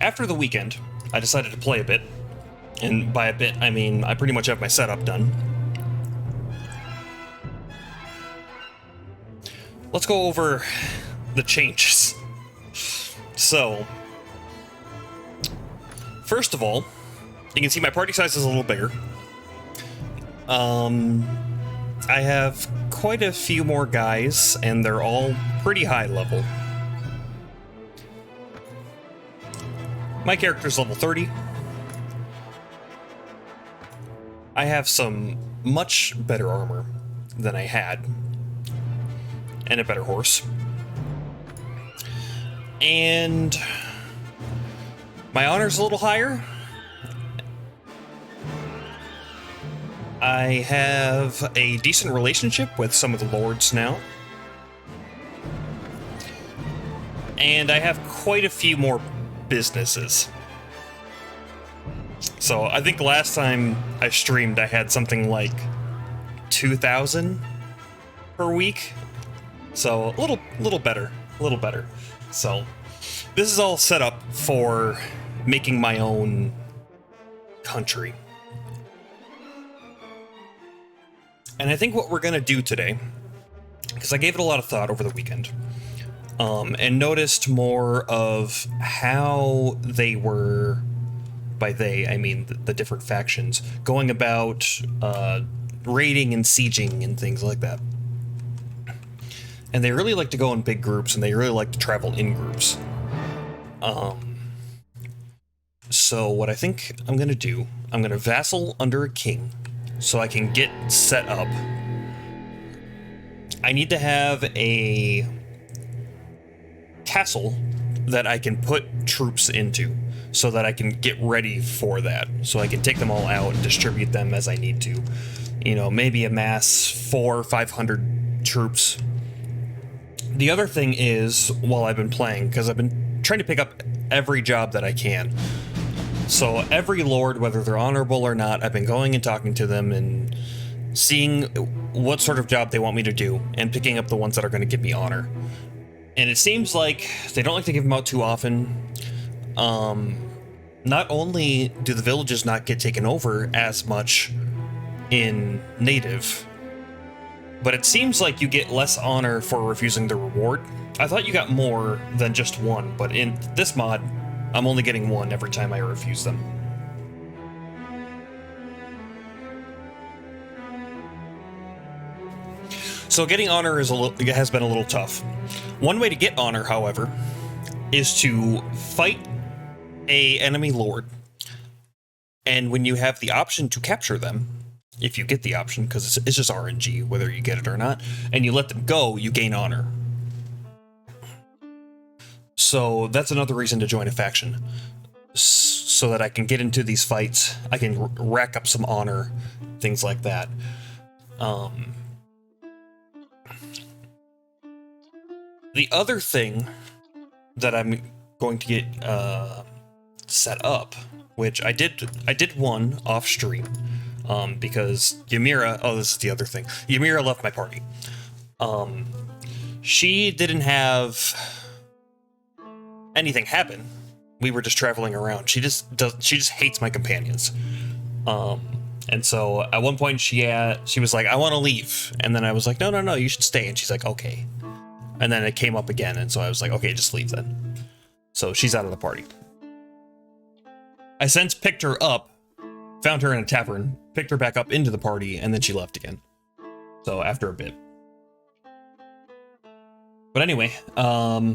after the weekend, I decided to play a bit. And by a bit, I mean I pretty much have my setup done. Let's go over the changes. So, first of all, you can see my party size is a little bigger. I have quite a few more guys, and they're all pretty high level. My character's level 30. I have some much better armor than I had, and a better horse. And my honor's a little higher. I have a decent relationship with some of the lords now. And I have quite a few more businesses. So I think last time I streamed I had something like 2,000 per week. So a little better. So this is all set up for making my own country. And I think what we're going to do today, because I gave it a lot of thought over the weekend, and noticed more of how they were, by they, I mean the different factions, going about raiding and sieging and things like that. And they really like to go in big groups, and they really like to travel in groups. So what I think I'm going to do, I'm going to vassal under a king, so I can get set up. I need to have a castle that I can put troops into, so that I can get ready for that. So I can take them all out and distribute them as I need to. You know, maybe amass 400 or 500 troops. The other thing is, while I've been playing, because I've been trying to pick up every job that I can. So every lord, whether they're honorable or not, I've been going and talking to them and seeing what sort of job they want me to do and picking up the ones that are going to give me honor. And it seems like they don't like to give them out too often. Not only do the villages not get taken over as much in native, but it seems like you get less honor for refusing the reward. I thought you got more than just one, but in this mod, I'm only getting one every time I refuse them. So getting honor has been a little tough. One way to get honor, however, is to fight a enemy lord, and when you have the option to capture them, if you get the option, because it's just RNG whether you get it or not, and you let them go, you gain honor. So that's another reason to join a faction, so that I can get into these fights, I can rack up some honor, things like that. The other thing that I'm going to get set up, which I did one off stream, because Ymira, oh, this is the other thing. Ymira left my party. She didn't have anything happen. We were just traveling around. She just hates my companions. And so at one point she was like, I want to leave. And then I was like, no, you should stay. And she's like, okay. And then it came up again. And so I was like, okay, just leave then. So she's out of the party. I since picked her up, found her in a tavern, picked her back up into the party, and then she left again. So after a bit. But anyway, if I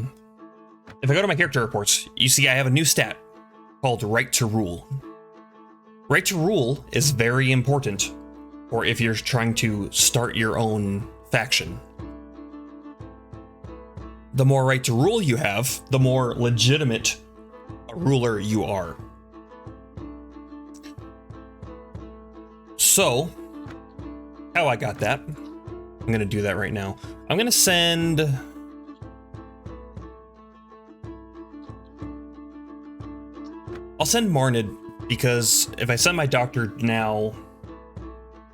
go to my character reports, you see I have a new stat called Right to Rule. Right to Rule is very important, or if you're trying to start your own faction. The more right to rule you have, the more legitimate a ruler you are. So, how I got that, I'm going to do that right now. I'm going to send... I'll send Marnid, because if I send my doctor now,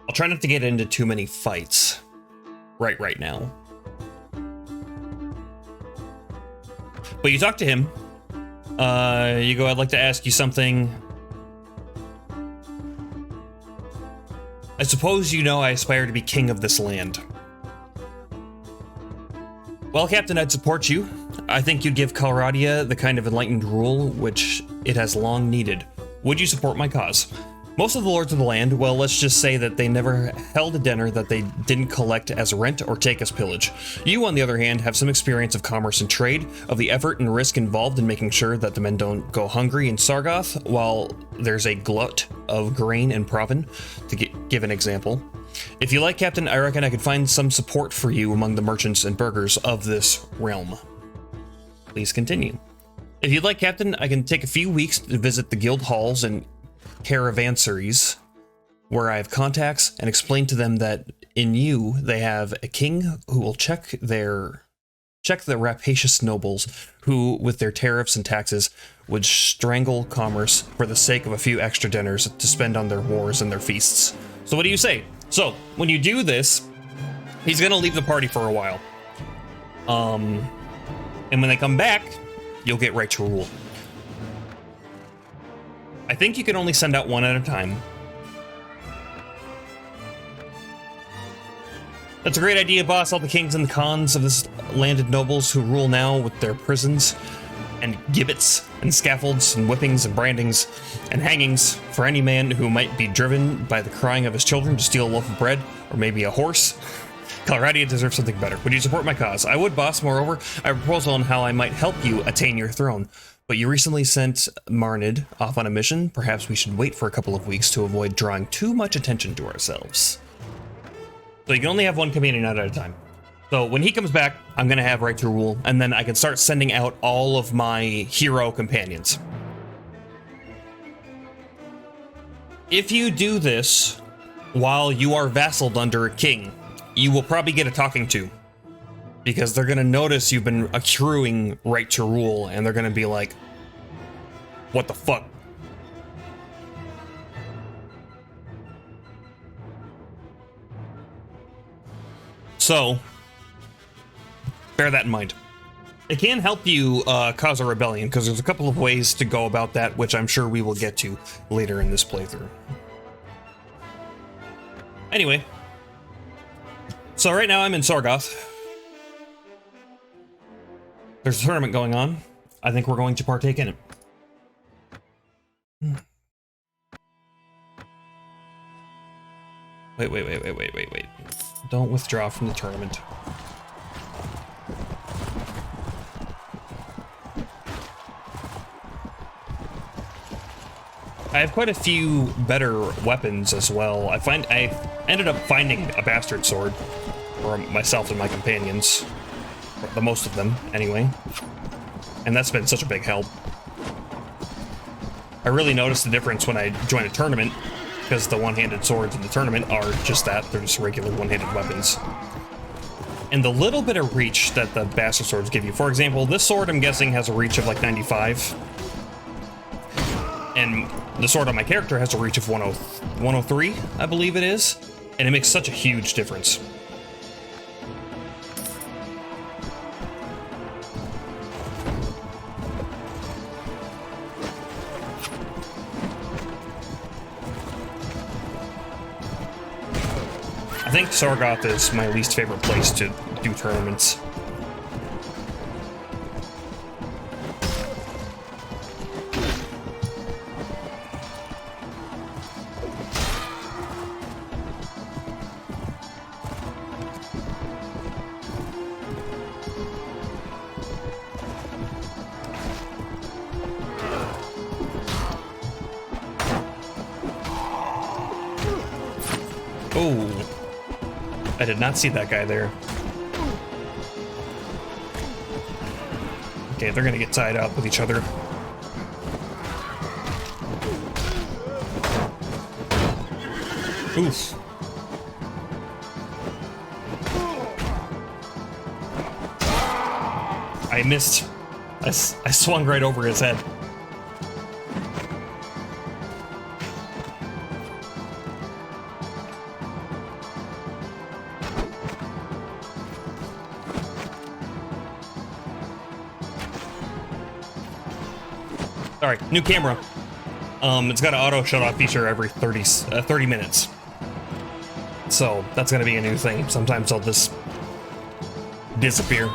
I'll try not to get into too many fights right now. But you talk to him, Hugo, I'd like to ask you something. I suppose you know I aspire to be king of this land. Well, Captain, I'd support you. I think you'd give Calradia the kind of enlightened rule which it has long needed. Would you support my cause? Most of the lords of the land, well, let's just say that they never held a dinner that they didn't collect as rent or take as pillage. You, on the other hand, have some experience of commerce and trade, of the effort and risk involved in making sure that the men don't go hungry in Sargoth, while there's a glut of grain and provender, to give an example. If you like, Captain, I reckon I could find some support for you among the merchants and burghers of this realm. Please continue. If you'd like, Captain, I can take a few weeks to visit the guild halls and caravansaries where I have contacts and explain to them that in you they have a king who will check the rapacious nobles who, with their tariffs and taxes, would strangle commerce for the sake of a few extra dinners to spend on their wars and their feasts. So what do you say? So, when you do this, he's gonna leave the party for a while. And when they come back, you'll get right to rule. I think you can only send out one at a time. That's a great idea, boss. All the kings and the khans of this landed nobles who rule now with their prisons and gibbets and scaffolds and whippings and brandings and hangings for any man who might be driven by the crying of his children to steal a loaf of bread or maybe a horse. Calradia deserves something better. Would you support my cause? I would, boss. Moreover, I have a proposal on how I might help you attain your throne. But you recently sent Marnid off on a mission. Perhaps we should wait for a couple of weeks to avoid drawing too much attention to ourselves. So you can only have one companion out at a time. So when he comes back, I'm going to have right to rule, and then I can start sending out all of my hero companions. If you do this while you are vassaled under a king, you will probably get a talking to. Because they're going to notice you've been accruing right to rule, and they're going to be like, what the fuck? So, bear that in mind. It can help you cause a rebellion, because there's a couple of ways to go about that, which I'm sure we will get to later in this playthrough. Anyway. So right now I'm in Sargoth. There's a tournament going on. I think we're going to partake in it. Wait. Don't withdraw from the tournament. I have quite a few better weapons as well. I ended up finding a bastard sword for myself and my companions. The most of them, anyway. And that's been such a big help. I really noticed the difference when I joined a tournament, because the one-handed swords in the tournament are just that. They're just regular one-handed weapons. And the little bit of reach that the bastard swords give you. For example, this sword, I'm guessing, has a reach of like 95. And the sword on my character has a reach of 103, I believe it is. And it makes such a huge difference. I think Sargoth is my least favorite place to do tournaments. Oh. I did not see that guy there. Okay, they're gonna get tied up with each other. Oof. I missed. I swung right over his head. Sorry, new camera. It's got an auto shut off feature every 30 minutes. So that's gonna be a new thing. Sometimes I'll just disappear.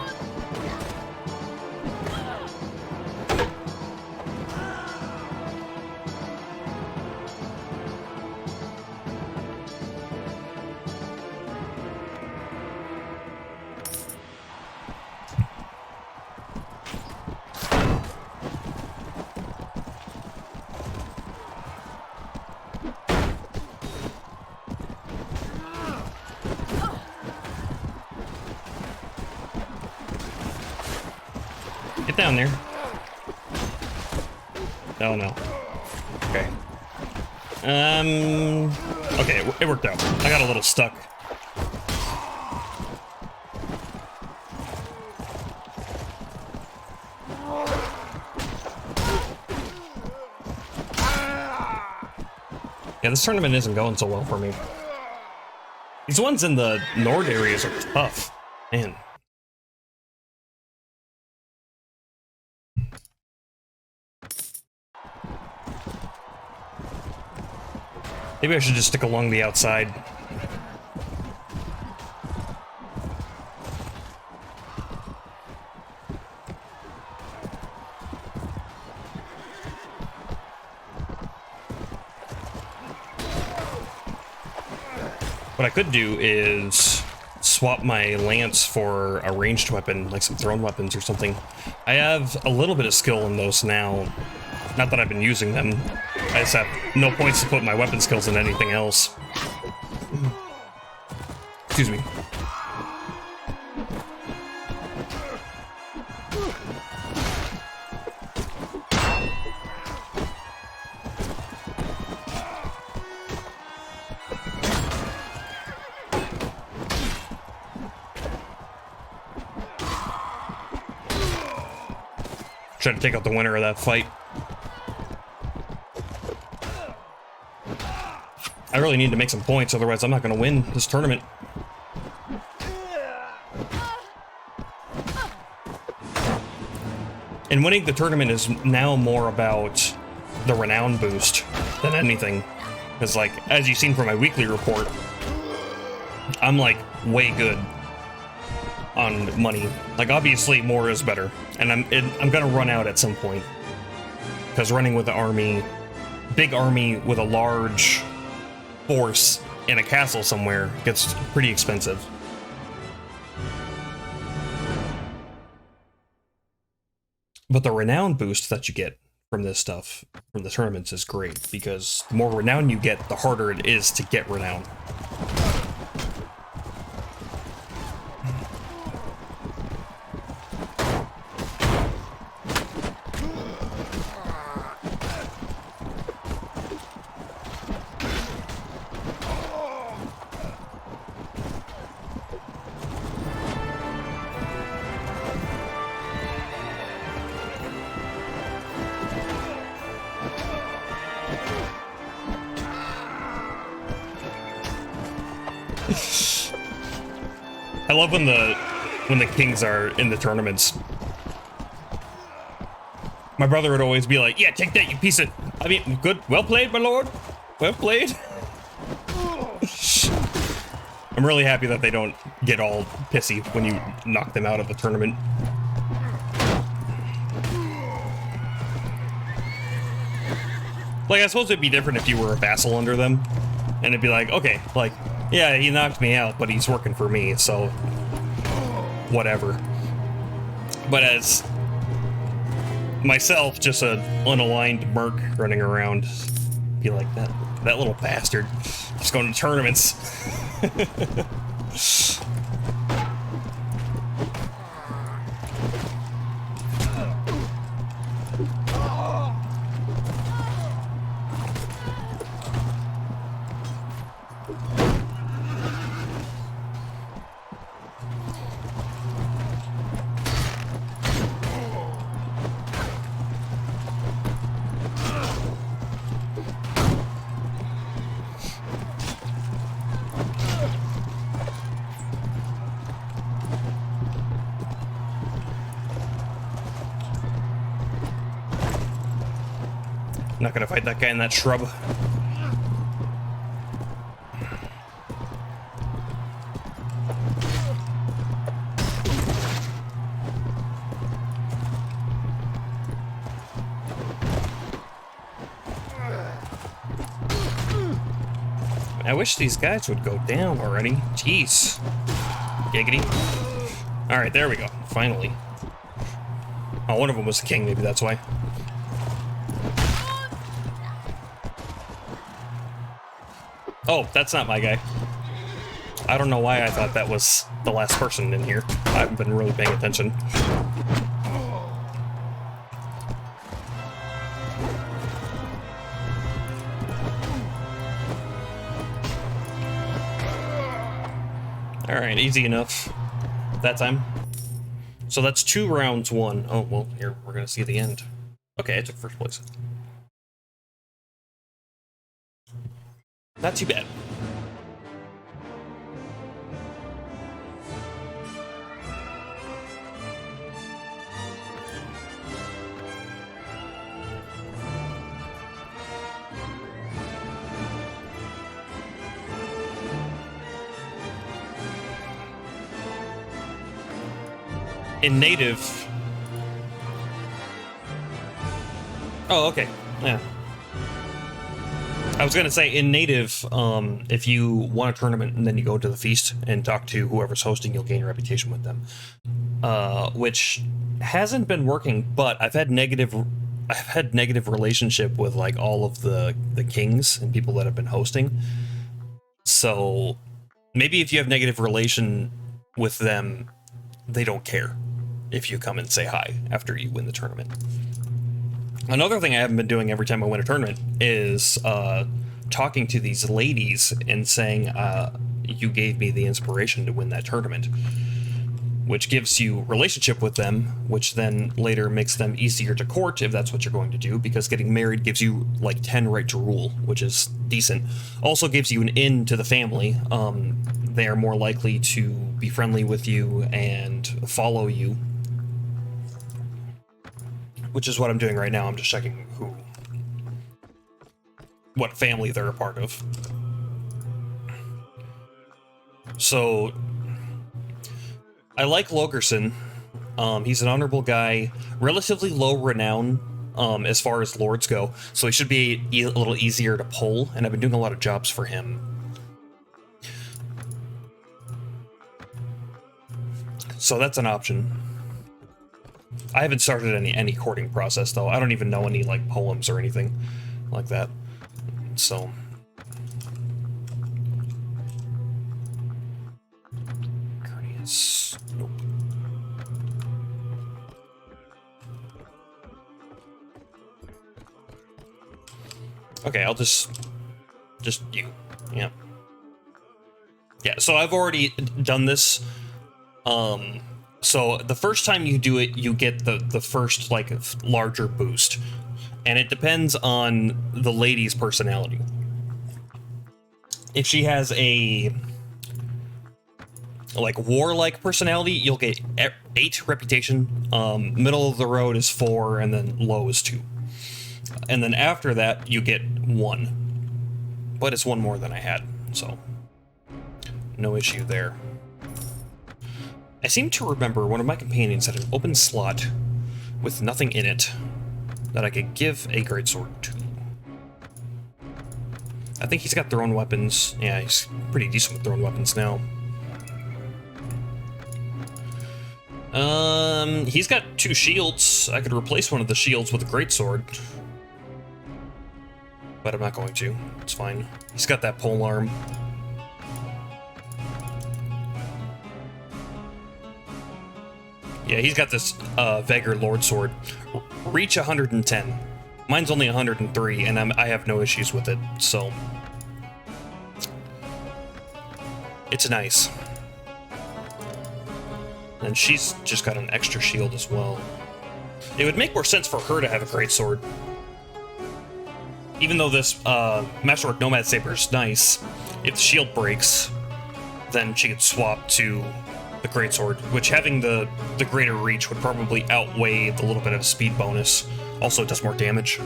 Get down there. Oh no. Okay. Okay, it worked out. I got a little stuck. Yeah, this tournament isn't going so well for me. These ones in the Nord areas are tough. Man. Maybe I should just stick along the outside. What I could do is swap my lance for a ranged weapon, like some thrown weapons or something. I have a little bit of skill in those now. Not that I've been using them. I just have no points to put my weapon skills in anything else. Excuse me. Try to take out the winner of that fight. I really need to make some points, otherwise I'm not going to win this tournament. And winning the tournament is now more about the renown boost than anything. Because, like, as you've seen from my weekly report, I'm, like, way good on money. Like, obviously, more is better. And I'm going to run out at some point. Because running with the army, big army with a large force in a castle somewhere gets pretty expensive. But the renown boost that you get from this stuff, from the tournaments, is great, because the more renown you get, the harder it is to get renown. I love when the kings are in the tournaments. My brother would always be like, "Yeah, take that, you piece of... I mean, good, well played, my lord. Well played." I'm really happy that they don't get all pissy when you knock them out of the tournament. Like, I suppose it'd be different if you were a vassal under them, and it'd be like, okay, like, yeah, he knocked me out, but he's working for me, so whatever. But as myself, just an unaligned merc running around, be like, that little bastard, just going to tournaments. Not gonna fight that guy in that shrub. I wish these guys would go down already. Jeez. Giggity. Alright, there we go. Finally. Oh, one of them was the king, maybe that's why. Oh, that's not my guy. I don't know why I thought that was the last person in here. I haven't been really paying attention. Alright, easy enough that time. So that's 2 rounds won. Oh, well, here, we're gonna see the end. Okay, I took first place. Not too bad. In native... Oh, okay. Yeah. I was gonna say, in native, if you won a tournament and then you go to the feast and talk to whoever's hosting, you'll gain a reputation with them. Which hasn't been working, but I've had negative relationship with like all of the kings and people that have been hosting. So maybe if you have negative relation with them, they don't care if you come and say hi after you win the tournament. Another thing I haven't been doing every time I win a tournament is talking to these ladies and saying, you gave me the inspiration to win that tournament, which gives you relationship with them, which then later makes them easier to court if that's what you're going to do, because getting married gives you like 10 right to rule, which is decent. Also gives you an in to the family. They are more likely to be friendly with you and follow you, which is what I'm doing right now. I'm just checking what family they're a part of. So I like Logerson. He's an honorable guy, relatively low renown as far as lords go, so he should be a little easier to pull, and I've been doing a lot of jobs for him. So that's an option. I haven't started any courting process, though. I don't even know any, like, poems or anything like that. So... Courteous... Nope. Okay, I'll just you. Yeah. Yeah, so I've already done this. So the first time you do it, you get the first, like, larger boost. And it depends on the lady's personality. If she has a, like, warlike personality, you'll get 8 reputation. Middle of the road is 4, and then low is 2. And then after that, you get 1. But it's 1 more than I had, so no issue there. I seem to remember one of my companions had an open slot with nothing in it that I could give a greatsword to. I think he's got thrown weapons. Yeah, he's pretty decent with thrown weapons now. He's got 2 shields. I could replace one of the shields with a greatsword. But I'm not going to. It's fine. He's got that pole arm. Yeah, he's got this Vegger Lord Sword. Reach 110. Mine's only 103, and I have no issues with it, so... It's nice. And she's just got an extra shield as well. It would make more sense for her to have a greatsword. Even though this Masterwork Nomad Saber is nice, if the shield breaks, then she could swap to the greatsword, which having the greater reach would probably outweigh the little bit of speed bonus. Also, it does more damage.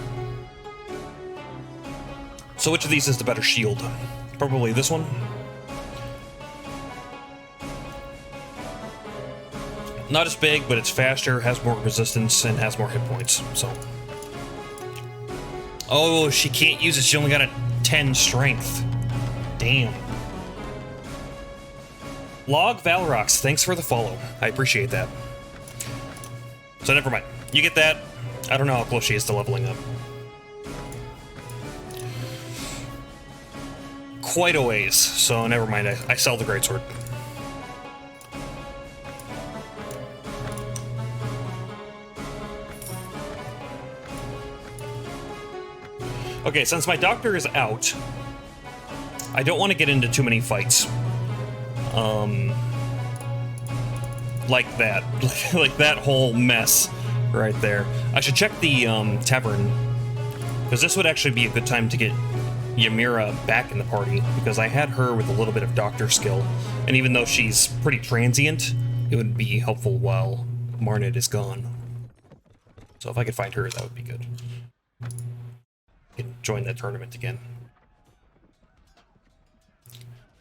So which of these is the better shield? Probably this one. Not as big, but it's faster, has more resistance, and has more hit points, so. Oh, she can't use it. She only got a 10 strength. Damn. Log Valrox, thanks for the follow. I appreciate that. So never mind. You get that. I don't know how close she is to leveling up. Quite a ways, so never mind. I sell the greatsword. Okay, since my doctor is out, I don't want to get into too many fights. Like that. Like that whole mess right there. I should check the tavern, because this would actually be a good time to get Ymira back in the party, because I had her with a little bit of doctor skill, and even though she's pretty transient, it would be helpful while Marnid is gone. So if I could find her, that would be good. I can join that tournament again.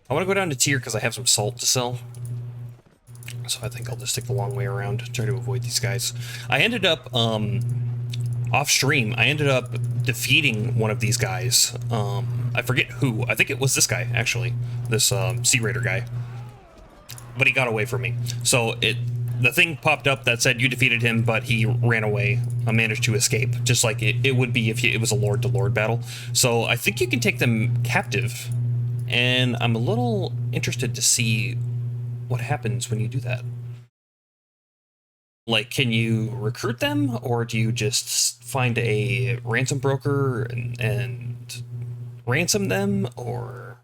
I want to go down to tier because I have some salt to sell. So I think I'll just take the long way around, try to avoid these guys. I ended up, off stream, I ended up defeating one of these guys. I forget who. I think it was this guy, actually. This Sea Raider guy. But he got away from me. So the thing popped up that said you defeated him, but he ran away. I managed to escape, just like it would be if it was a Lord-to-Lord battle. So I think you can take them captive. And I'm a little interested to see what happens when you do that. Like, can you recruit them, or do you just find a ransom broker and ransom them, or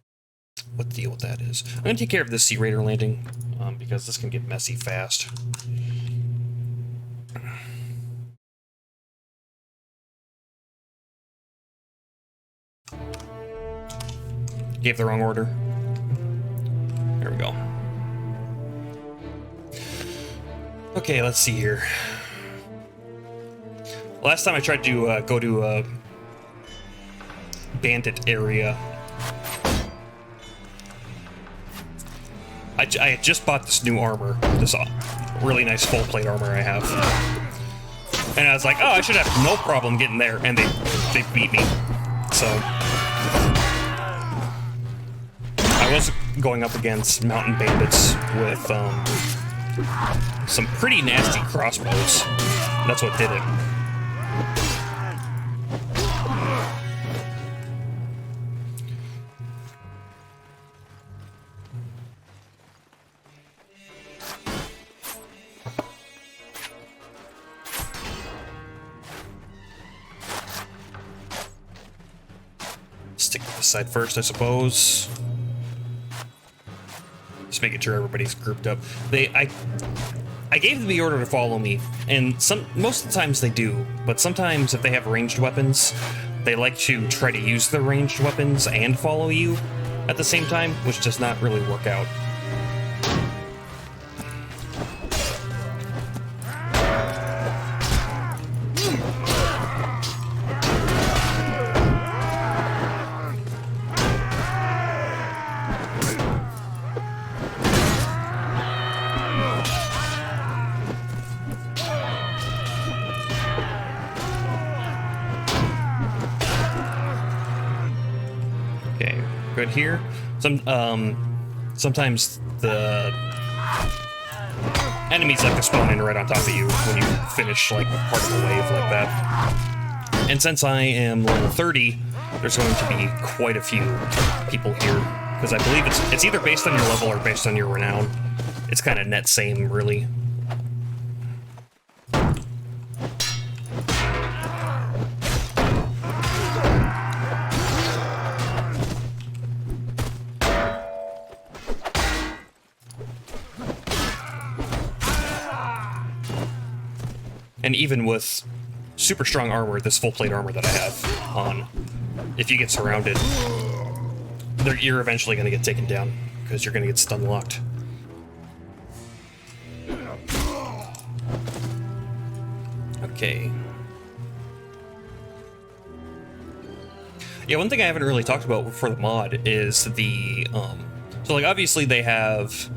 what the deal with that is? I'm gonna take care of this Sea Raider landing, because this can get messy fast. Gave the wrong order. There we go. Okay, let's see here. Last time I tried to go to a bandit area, I had just bought this new armor, this really nice full plate armor I have, and I was like, oh, I should have no problem getting there, and they beat me. So I was going up against mountain bandits with some pretty nasty crossbows. That's what did it. Stick with this side first, I suppose. Just making sure everybody's grouped up. I gave them the order to follow me, and most of the times they do, but sometimes if they have ranged weapons, they like to try to use their ranged weapons and follow you at the same time, which does not really work out. Good here. Sometimes the enemies like to spawn in right on top of you when you finish like part of the wave like that. And since I am level 30, there's going to be quite a few people here, because I believe it's either based on your level or based on your renown. It's kind of net same, really. And even with super strong armor, this full plate armor that I have on, if you get surrounded, you're eventually going to get taken down, because you're going to get stun locked. Okay. Yeah, one thing I haven't really talked about for the mod is the so like obviously they have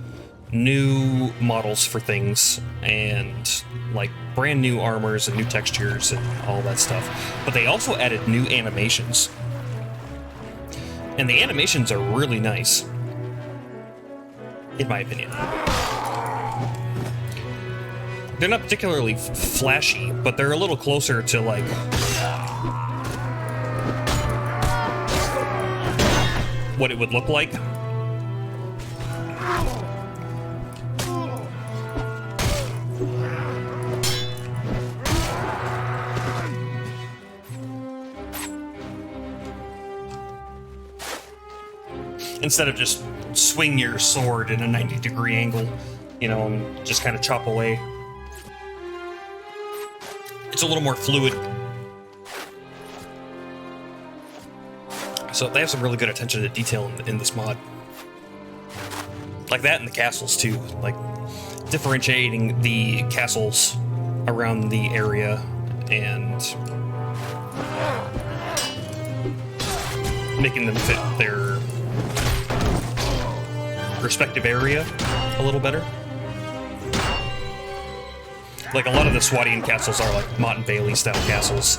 new models for things and like brand new armors and new textures and all that stuff, but they also added new animations, and the animations are really nice in my opinion. They're not particularly flashy, but they're a little closer to like what it would look like. Instead of just swing your sword in a 90-degree angle, you know, and just kind of chop away. It's a little more fluid. So they have some really good attention to detail in this mod. Like that in the castles too. Like differentiating the castles around the area and making them fit their respective area a little better. Like a lot of the Swadian castles are like Mott and Bailey style castles,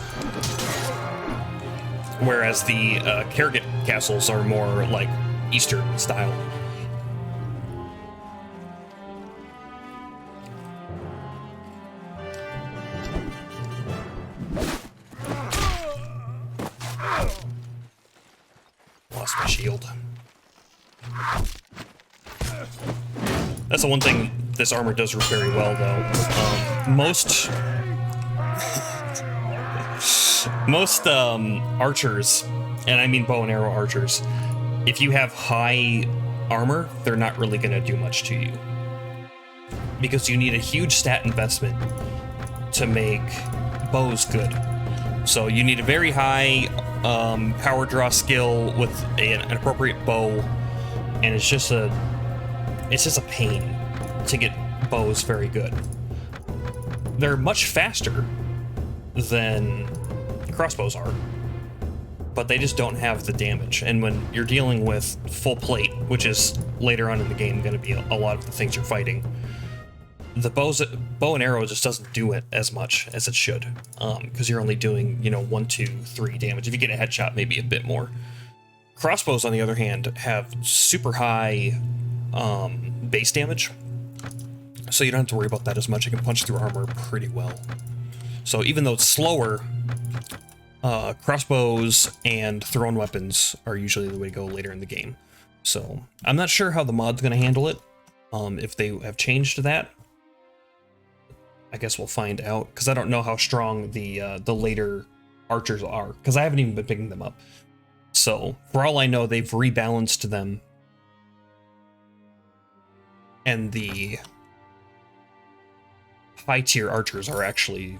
whereas the Kerrigan castles are more like Eastern style. Lost my shield. That's the one thing this armor does very well, though. Most archers, and I mean bow and arrow archers, if you have high armor, they're not really going to do much to you. Because you need a huge stat investment to make bows good. So you need a very high power draw skill with an appropriate bow, and it's just a pain to get bows very good. They're much faster than crossbows are, but they just don't have the damage. And when you're dealing with full plate, which is later on in the game going to be a lot of the things you're fighting, the bow and arrow just doesn't do it as much as it should, because you're only doing 1, 2, 3 damage. If you get a headshot, maybe a bit more. Crossbows, on the other hand, have super high base damage, so you don't have to worry about that as much. You can punch through armor pretty well. So even though it's slower, crossbows and thrown weapons are usually the way to go later in the game. So I'm not sure how the mod's going to handle it, if they have changed that. I guess we'll find out, because I don't know how strong the later archers are, because I haven't even been picking them up. So for all I know, they've rebalanced them, and the high tier archers are actually,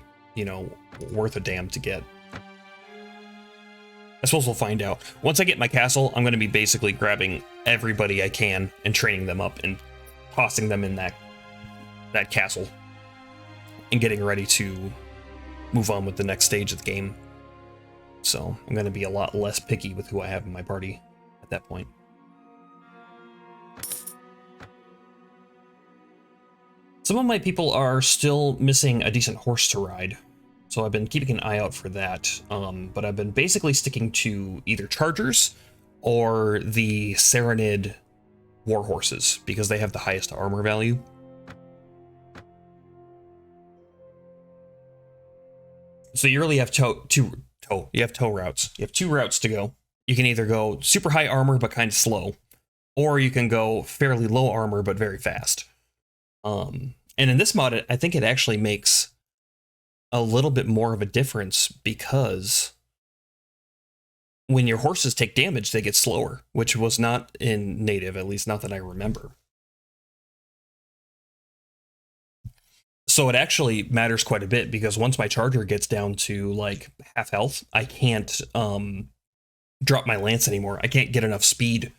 worth a damn to get. I suppose we'll find out. Once I get my castle, I'm going to be basically grabbing everybody I can and training them up and tossing them in that castle and getting ready to move on with the next stage of the game. So I'm going to be a lot less picky with who I have in my party at that point. Some of my people are still missing a decent horse to ride, so I've been keeping an eye out for that. But I've been basically sticking to either chargers or the Serenid war horses, because they have the highest armor value. So you really have tow routes. You have 2 routes to go. You can either go super high armor but kind of slow, or you can go fairly low armor but very fast. And in this mod, I think it actually makes a little bit more of a difference, because when your horses take damage, they get slower, which was not in native, at least not that I remember. So it actually matters quite a bit, because once my charger gets down to like half health, I can't drop my lance anymore. I can't get enough speed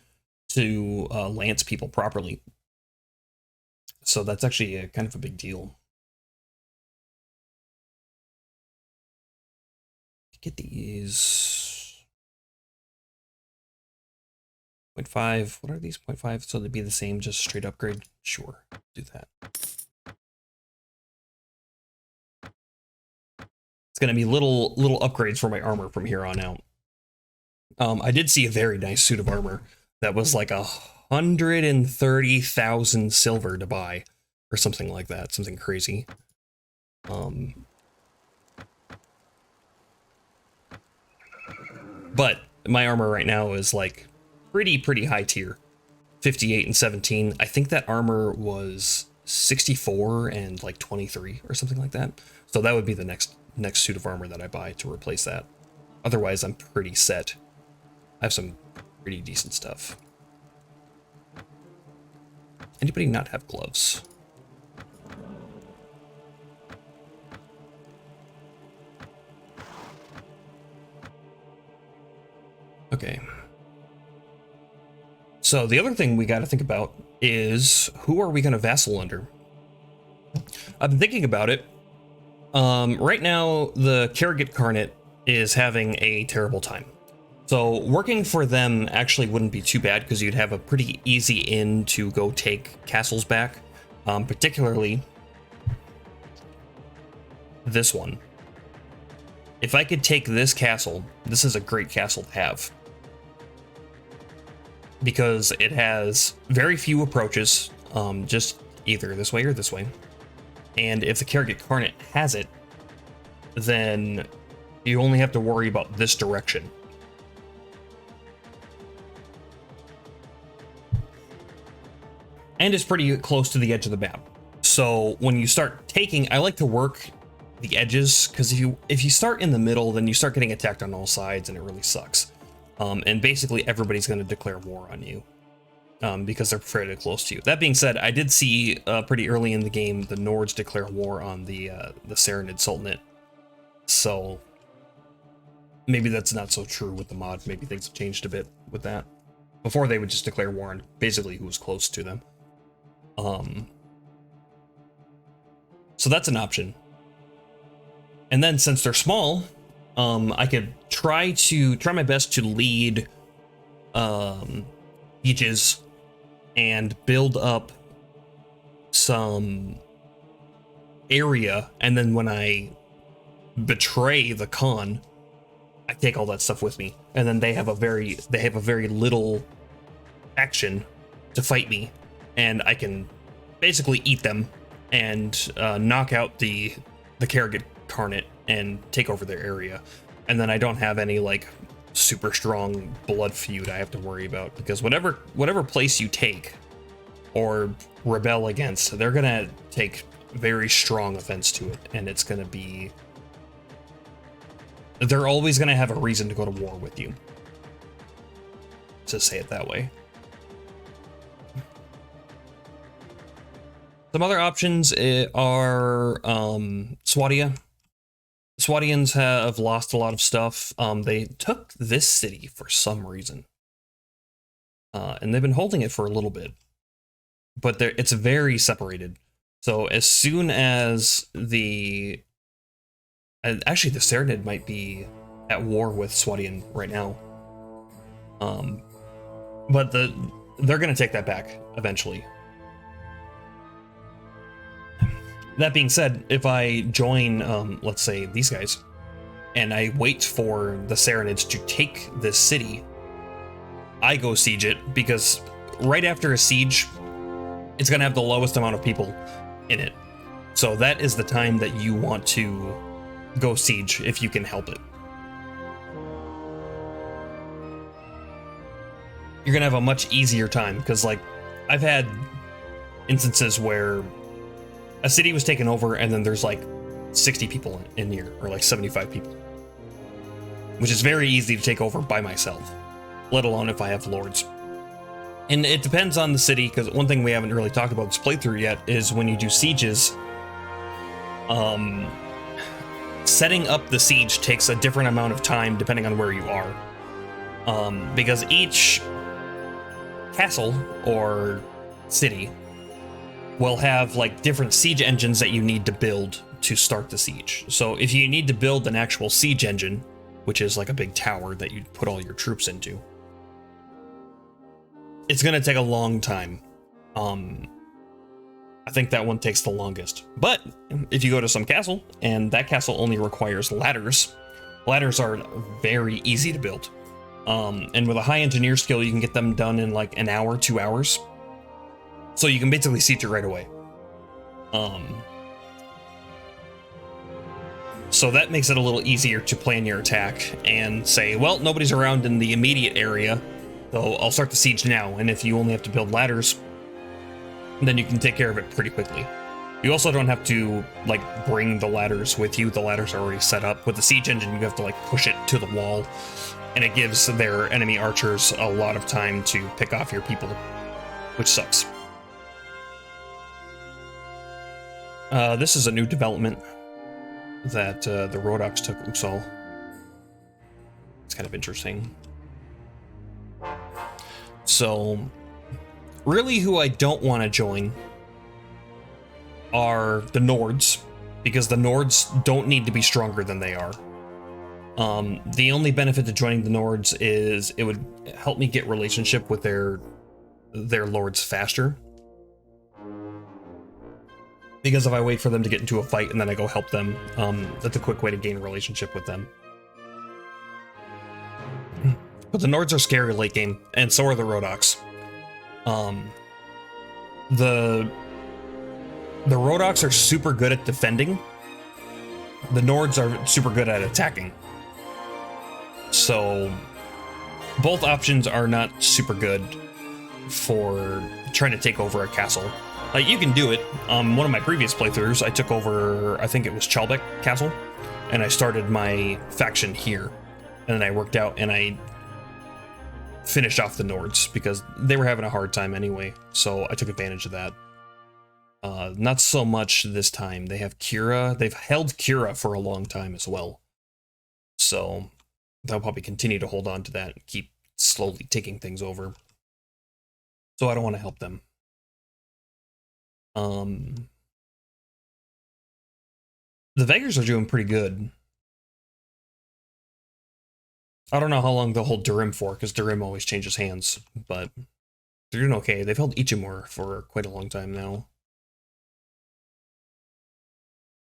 to lance people properly. So that's actually kind of a big deal. Get these. 0.5. What are these? 0.5. So they'd be the same, just straight upgrade. Sure, do that. It's gonna be little upgrades for my armor from here on out. I did see a very nice suit of armor that was like 130,000 silver to buy, or something like that, something crazy. But my armor right now is like pretty high tier, 58 and 17. I think that armor was 64 and like 23 or something like that. So that would be the next suit of armor that I buy to replace that. Otherwise, I'm pretty set. I have some pretty decent stuff. Anybody not have gloves? Okay. So the other thing we got to think about is who are we going to vassal under? I've been thinking about it. Right now, the Kerrigan Carnet is having a terrible time. So working for them actually wouldn't be too bad because you'd have a pretty easy in to go take castles back, particularly this one. If I could take this castle, this is a great castle to have because it has very few approaches, just either this way or this way. And if the Kerrigan Carnet has it, then you only have to worry about this direction. And it's pretty close to the edge of the map. So when you start taking, I like to work the edges, because if you start in the middle, then you start getting attacked on all sides, and it really sucks. And basically everybody's going to declare war on you, because they're fairly close to you. That being said, I did see pretty early in the game the Nords declare war on the Saranid Sultanate. So maybe that's not so true with the mod. Maybe things have changed a bit with that. Before they would just declare war on basically who was close to them. So that's an option. And then since they're small, I could try my best to lead sieges and build up some area, and then when I betray the Khan, I take all that stuff with me, and then they have a very little action to fight me, and I can basically eat them and knock out the Kerrigan Carnet and take over their area. And then I don't have any like super strong blood feud I have to worry about, because whatever place you take or rebel against, they're gonna take very strong offense to it, and it's gonna be, they're always gonna have a reason to go to war with you, to say it that way. Some other options are Swadia. Swadians have lost a lot of stuff. They took this city for some reason, and they've been holding it for a little bit, but it's very separated. So as soon as actually the Saranid might be at war with Swadian right now, but they're gonna take that back eventually. That being said, if I join, let's say, these guys, and I wait for the Saranids to take this city, I go siege it, because right after a siege, it's going to have the lowest amount of people in it. So that is the time that you want to go siege, if you can help it. You're going to have a much easier time, because, like, I've had instances where a city was taken over, and then there's like 60 people in here, or like 75 people, which is very easy to take over by myself, let alone if I have lords. And it depends on the city, because one thing we haven't really talked about this playthrough yet is when you do sieges, setting up the siege takes a different amount of time depending on where you are, because each castle or city will have like different siege engines that you need to build to start the siege. So if you need to build an actual siege engine, which is like a big tower that you put all your troops into, it's gonna take a long time. I think that one takes the longest. But if you go to some castle, and that castle only requires ladders, ladders are very easy to build. And with a high engineer skill, you can get them done in like an hour, 2 hours. So you can basically siege it right away. So that makes it a little easier to plan your attack and say, well, nobody's around in the immediate area, so I'll start the siege now. And if you only have to build ladders, then you can take care of it pretty quickly. You also don't have to like bring the ladders with you. The ladders are already set up. With the siege engine, you have to like push it to the wall, and it gives their enemy archers a lot of time to pick off your people, which sucks. This is a new development that the Rhodoks took Uxal. It's kind of interesting. So, really who I don't want to join are the Nords, because the Nords don't need to be stronger than they are. The only benefit to joining the Nords is it would help me get relationship with their lords faster. Because if I wait for them to get into a fight and then I go help them, that's a quick way to gain a relationship with them. But the Nords are scary late game, and so are the Rhodoks. The Rhodoks are super good at defending. The Nords are super good at attacking. So both options are not super good for trying to take over a castle. Like, you can do it. One of my previous playthroughs, I took over, I think it was Chalbeck Castle, and I started my faction here. And then I worked out and I finished off the Nords because they were having a hard time anyway, so I took advantage of that. Not so much this time. They have Kira. They've held Kira for a long time as well. So they'll probably continue to hold on to that and keep slowly taking things over. So I don't want to help them. The Vegars are doing pretty good. I don't know how long they'll hold Durim for, because Durim always changes hands, but they're doing okay. They've held Ichimor for quite a long time now.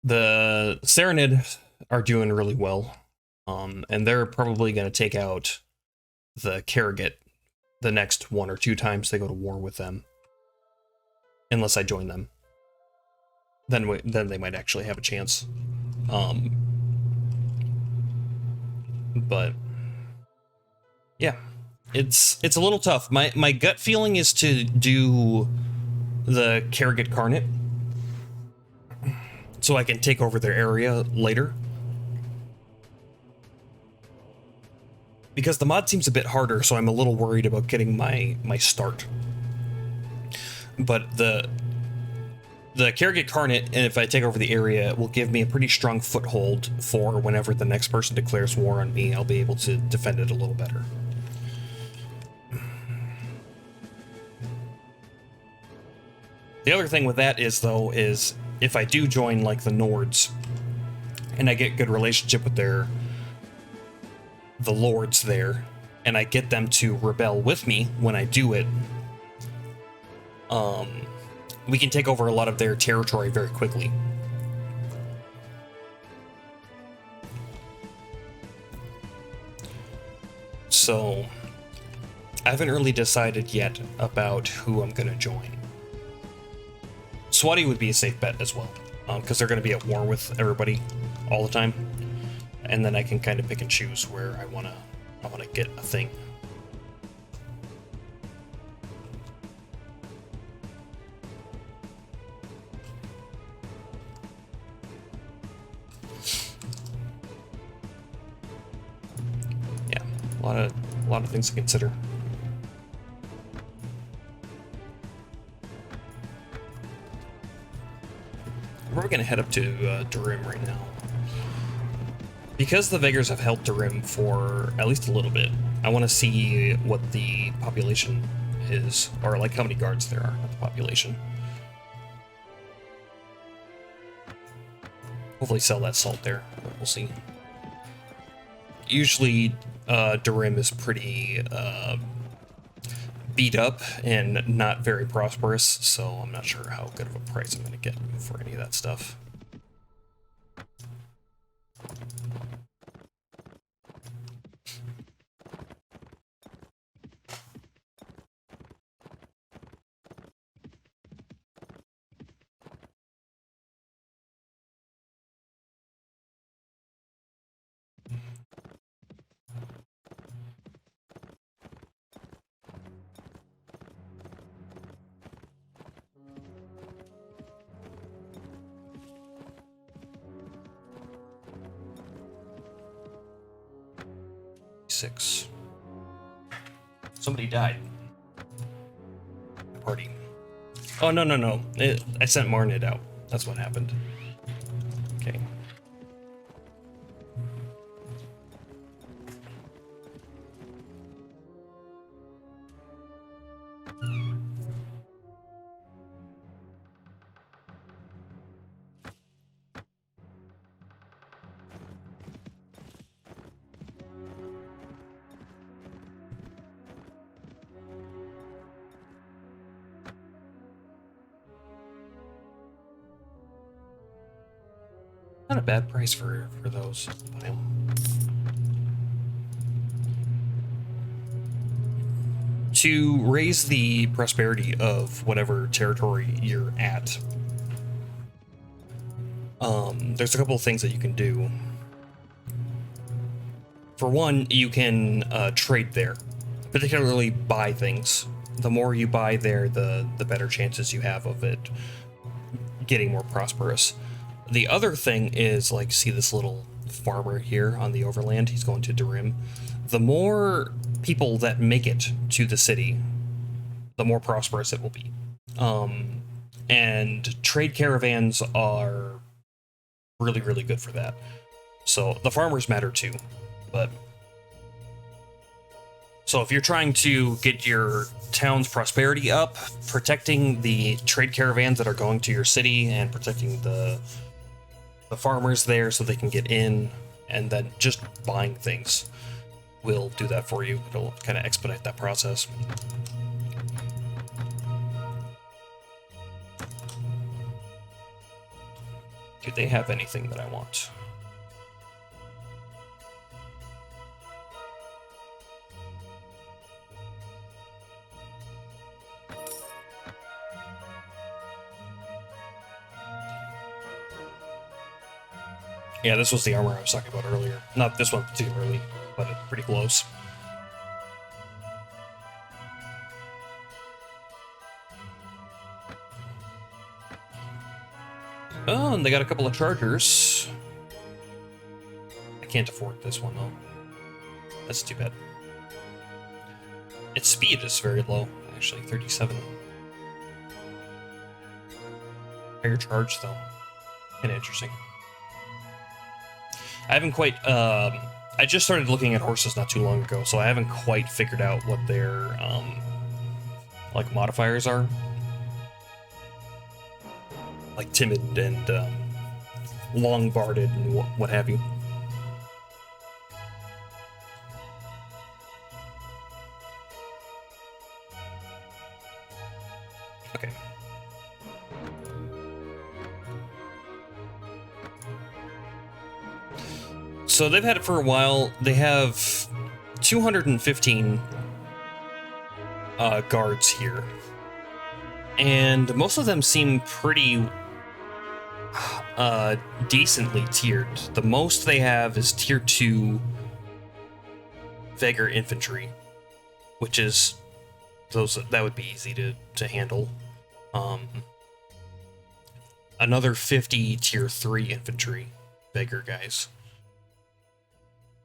The Serenid are doing really well, and they're probably going to take out the Karagit the next 1 or 2 times they go to war with them. Unless I join them. Then they might actually have a chance. But yeah, it's a little tough. My gut feeling is to do the Karagit Karnit, so I can take over their area later. Because the mod seems a bit harder, so I'm a little worried about getting my start. But the Karagit Karnit, and if I take over the area, will give me a pretty strong foothold for whenever the next person declares war on me. I'll be able to defend it a little better. The other thing with that is, though, is if I do join, like, the Nords, and I get good relationship with the lords there, and I get them to rebel with me when I do it, we can take over a lot of their territory very quickly. So, I haven't really decided yet about who I'm going to join. Swati would be a safe bet as well, because they're going to be at war with everybody all the time, and then I can kind of pick and choose where I want to get a thing. A lot of things to consider. We're going to head up to Durim right now. Because the Vegars have held Durim for at least a little bit, I want to see what the population is, or like how many guards there are at the population. Hopefully sell that salt there, but we'll see. Usually, Durim is pretty beat up and not very prosperous, so I'm not sure how good of a price I'm going to get for any of that stuff. Six. Somebody died. Party. Oh, no. I sent Marnid out. That's what happened. Okay. Not a bad price for those. To raise the prosperity of whatever territory you're at, there's a couple of things that you can do. For one, you can trade there, particularly buy things. The more you buy there, the better chances you have of it getting more prosperous. The other thing is, like, see this little farmer here on the overland? He's going to Darim. The more people that make it to the city, the more prosperous it will be. And trade caravans are really, really good for that. So the farmers matter too, but... So if you're trying to get your town's prosperity up, protecting the trade caravans that are going to your city and protecting the farmers there so they can get in, and then just buying things will do that for you. It'll kind of expedite that process. Do they have anything that I want? Yeah, this was the armor I was talking about earlier. Not this one particularly, but it's pretty close. Oh, and they got a couple of chargers. I can't afford this one, though. That's too bad. Its speed is very low, actually, 37. Higher charge, though. Kinda interesting. I haven't quite, I just started looking at horses not too long ago, so I haven't quite figured out what their, like, modifiers are. Like timid and, long-barded and what have you. Okay. So they've had it for a while. They have 215 guards here. And most of them seem pretty decently tiered. The most they have is tier 2 Vegger infantry, which is that would be easy to handle. Another 50 tier 3 infantry Vegger guys.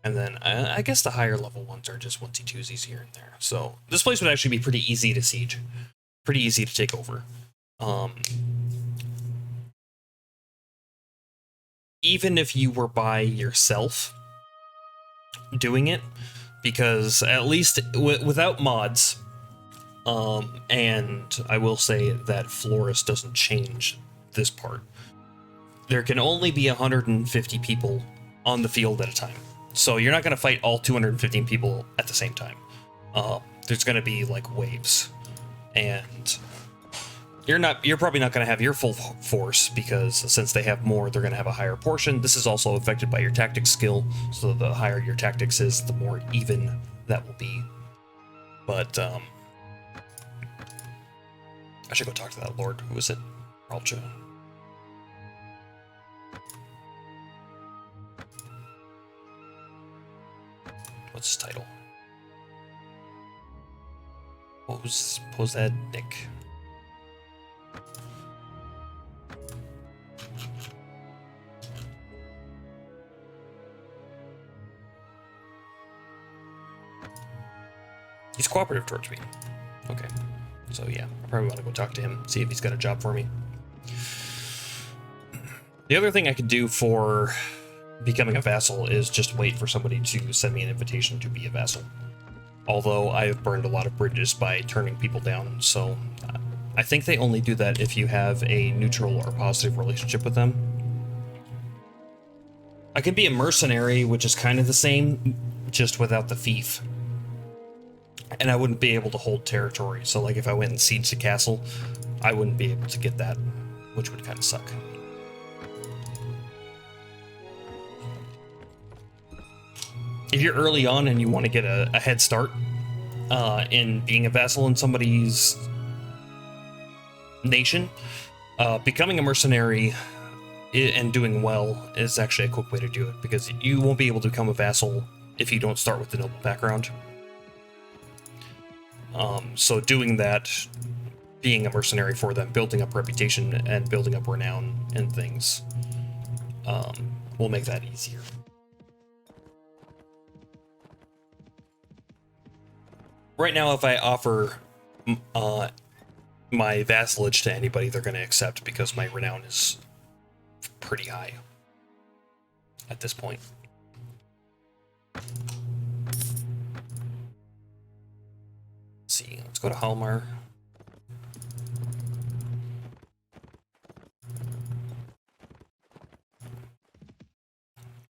And then I guess the higher level ones are just onesie-twosies here and there. So this place would actually be pretty easy to siege. Pretty easy to take over. Even if you were by yourself doing it, because at least without mods, and I will say that Floris doesn't change this part, there can only be 150 people on the field at a time. So you're not going to fight all 215 people at the same time. there's going to be like waves, and you're probably not going to have your full force, because since they have more, they're going to have a higher portion. This is also affected by your tactics skill, so the higher your tactics is, the more even that will be. But I should go talk to that lord. Who is it? Ralcha. What's his title? Nick. He's cooperative towards me. Okay. So yeah, I probably want to go talk to him, see if he's got a job for me. The other thing I could do for becoming a vassal is just wait for somebody to send me an invitation to be a vassal. Although I've burned a lot of bridges by turning people down, so I think they only do that if you have a neutral or positive relationship with them. I could be a mercenary, which is kind of the same, just without the fief. And I wouldn't be able to hold territory, so like if I went and sieged a castle, I wouldn't be able to get that, which would kind of suck. If you're early on and you want to get a head start in being a vassal in somebody's nation, becoming a mercenary and doing well is actually a quick way to do it, because you won't be able to become a vassal if you don't start with the noble background. So doing that, being a mercenary for them, building up reputation and building up renown and things, will make that easier. Right now, if I offer my vassalage to anybody, they're going to accept, because my renown is pretty high at this point. Let's see, let's go to Halmar.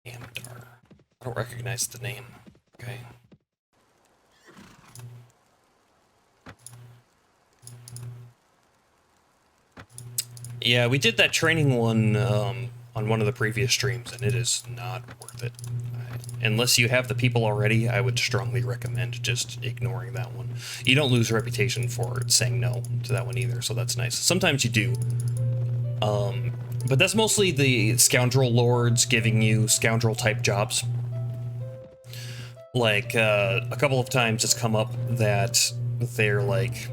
Amdar. I don't recognize the name. Okay. Yeah, we did that training one on one of the previous streams, and it is not worth it. Unless you have the people already, I would strongly recommend just ignoring that one. You don't lose reputation for saying no to that one either, so that's nice. Sometimes you do. But that's mostly the scoundrel lords giving you scoundrel-type jobs. Like, a couple of times it's come up that they're like,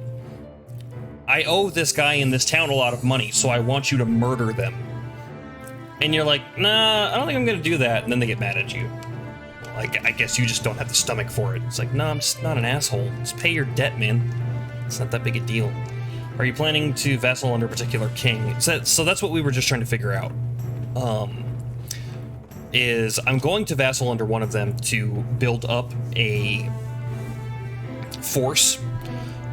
I owe this guy in this town a lot of money, so I want you to murder them. And you're like, nah, I don't think I'm gonna do that. And then they get mad at you. Like, I guess you just don't have the stomach for it. It's like, no, I'm just not an asshole. Just pay your debt, man. It's not that big a deal. Are you planning to vassal under a particular king? So that's what we were just trying to figure out. Is I'm going to vassal under one of them to build up a force,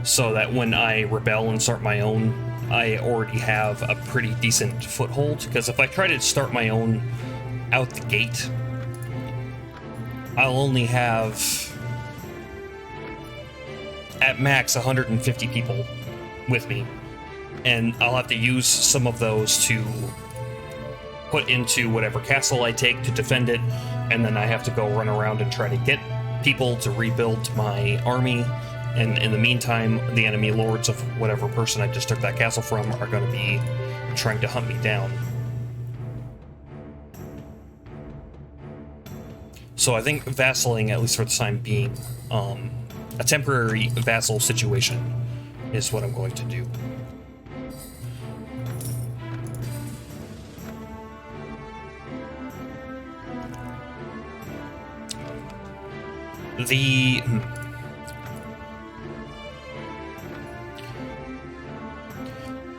so that when I rebel and start my own, I already have a pretty decent foothold. Because if I try to start my own out the gate, I'll only have, at max, 150 people with me. And I'll have to use some of those to put into whatever castle I take to defend it. And then I have to go run around and try to get people to rebuild my army. And in the meantime, the enemy lords of whatever person I just took that castle from are going to be trying to hunt me down. So I think vassaling, at least for the time being, a temporary vassal situation is what I'm going to do.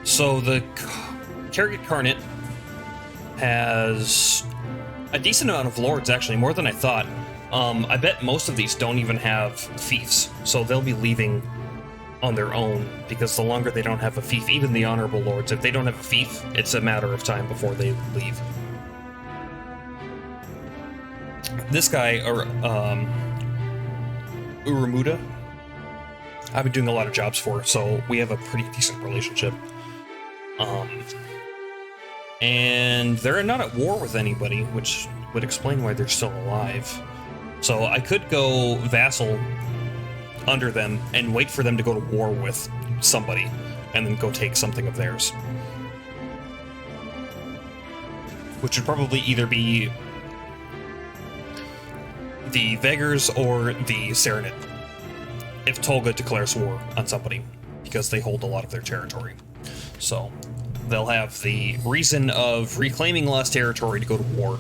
So the Kerrigan Carnet has a decent amount of lords, actually, more than I thought. I bet most of these don't even have fiefs, so they'll be leaving on their own, because the longer they don't have a fief, even the honorable lords, if they don't have a fief, it's a matter of time before they leave. This guy, or Urumuda, I've been doing a lot of jobs for, so we have a pretty decent relationship. And they're not at war with anybody, which would explain why they're still alive. So I could go vassal under them and wait for them to go to war with somebody, and then go take something of theirs. Which would probably either be the Vegars or the Serenit, if Tolga declares war on somebody, because they hold a lot of their territory. So they'll have the reason of reclaiming lost territory to go to war.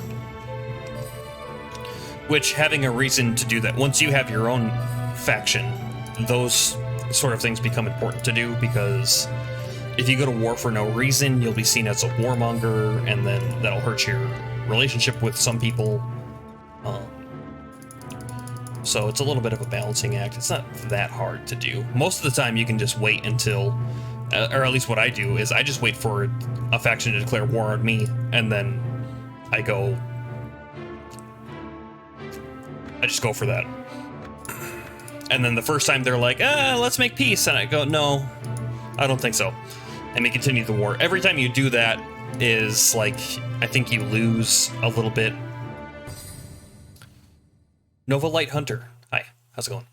Which, having a reason to do that, once you have your own faction, those sort of things become important to do, because if you go to war for no reason, you'll be seen as a warmonger, and then that'll hurt your relationship with some people. So it's a little bit of a balancing act. It's not that hard to do. Most of the time you can just wait until, or at least what I do, is I just wait for a faction to declare war on me, and then I just go for that. And then the first time they're like, let's make peace, and I go, no, I don't think so. And we continue the war. Every time you do that is like, I think you lose a little bit. Nova Light Hunter. Hi, how's it going?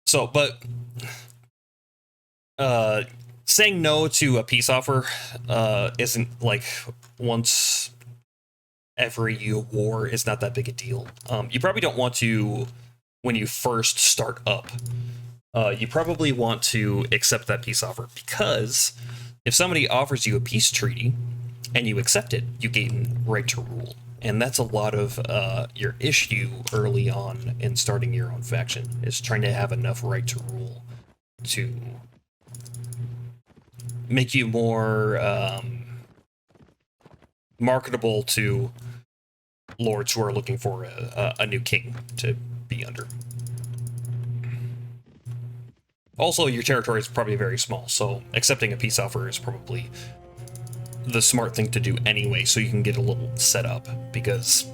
So, but saying no to a peace offer isn't like once every war is not that big a deal. You probably don't want to, when you first start up, you probably want to accept that peace offer, because if somebody offers you a peace treaty and you accept it, you gain right to rule. And that's a lot of your issue early on in starting your own faction, is trying to have enough right to rule to make you more marketable to lords who are looking for a new king to be under. Also, your territory is probably very small, so accepting a peace offer is probably the smart thing to do anyway, so you can get a little set up, because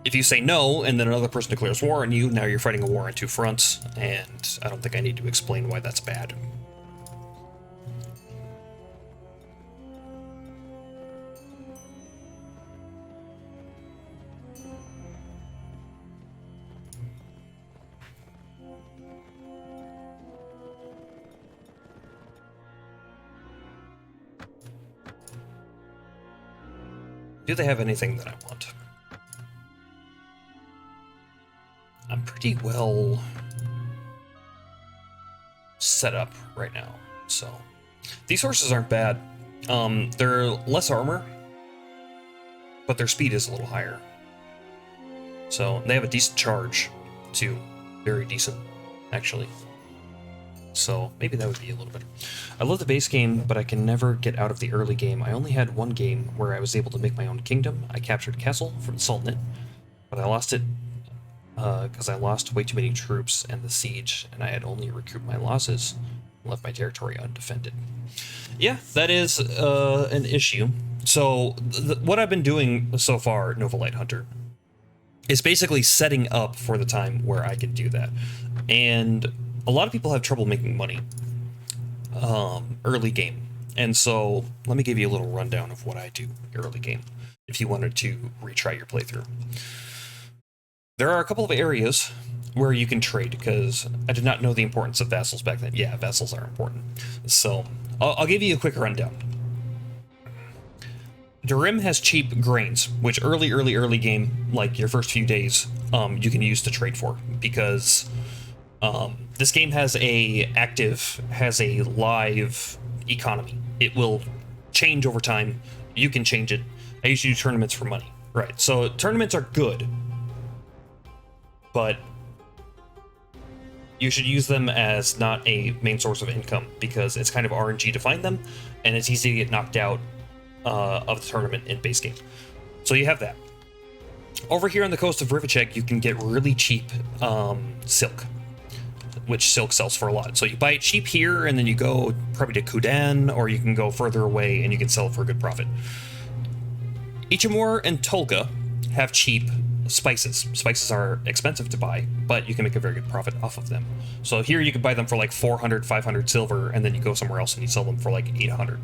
if you say no and then another person declares war on you, now you're fighting a war on two fronts, and I don't think I need to explain why that's bad. Do they have anything that I want? I'm pretty well set up right now, so these horses aren't bad. They're less armor, but their speed is a little higher. So they have a decent charge too, very decent actually. So maybe that would be a little better. I love the base game, but I can never get out of the early game. I only had one game where I was able to make my own kingdom. I captured a castle from the Sultanate, but I lost it because I lost way too many troops and the siege, and I had only recouped my losses and left my territory undefended. Yeah, that is an issue. So what I've been doing so far, Nova Light Hunter, is basically setting up for the time where I can do that. And a lot of people have trouble making money early game. And so let me give you a little rundown of what I do early game, if you wanted to retry your playthrough. There are a couple of areas where you can trade, because I did not know the importance of vassals back then. Yeah, vassals are important. So I'll give you a quick rundown. Durim has cheap grains, which early game, like your first few days, you can use to trade for, because this game has a live economy. It will change over time. You can change it. I usually do tournaments for money. Right, so tournaments are good, but you should use them as not a main source of income, because it's kind of RNG to find them, and it's easy to get knocked out of the tournament in base game. So you have that. Over here on the coast of Rivachek, you can get really cheap silk, which silk sells for a lot. So you buy it cheap here, and then you go probably to Kudan, or you can go further away and you can sell it for a good profit. Ichamor and Tolga have cheap spices. Spices are expensive to buy, but you can make a very good profit off of them. So here you can buy them for like 400, 500 silver, and then you go somewhere else and you sell them for like 800.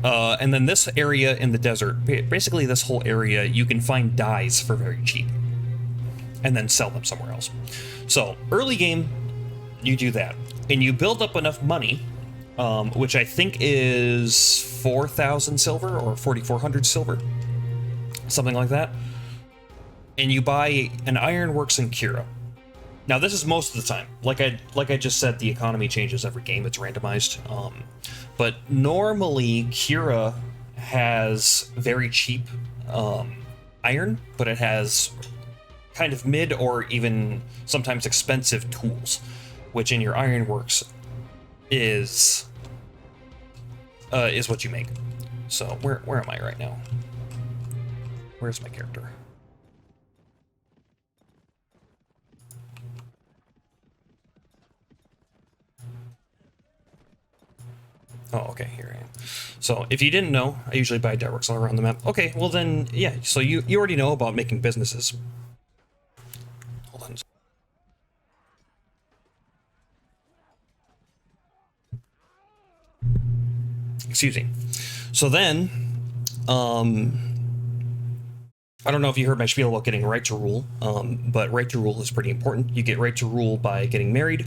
And then this area in the desert, basically this whole area, you can find dyes for very cheap and then sell them somewhere else. So early game, you do that and you build up enough money, which I think is 4,000 silver or 4,400 silver, something like that. And you buy an ironworks in Kira. Now this is most of the time. Like I just said, the economy changes every game. It's randomized. But normally Kira has very cheap iron, but it has kind of mid or even sometimes expensive tools, which in your ironworks is what you make. So where am I right now? Where's my character? Oh, okay, here I am. So, if you didn't know, I usually buy dyeworks all around the map. Okay, well then, yeah, so you already know about making businesses. Hold on. Excuse me. So then, I don't know if you heard my spiel about getting right to rule, but right to rule is pretty important. You get right to rule by getting married.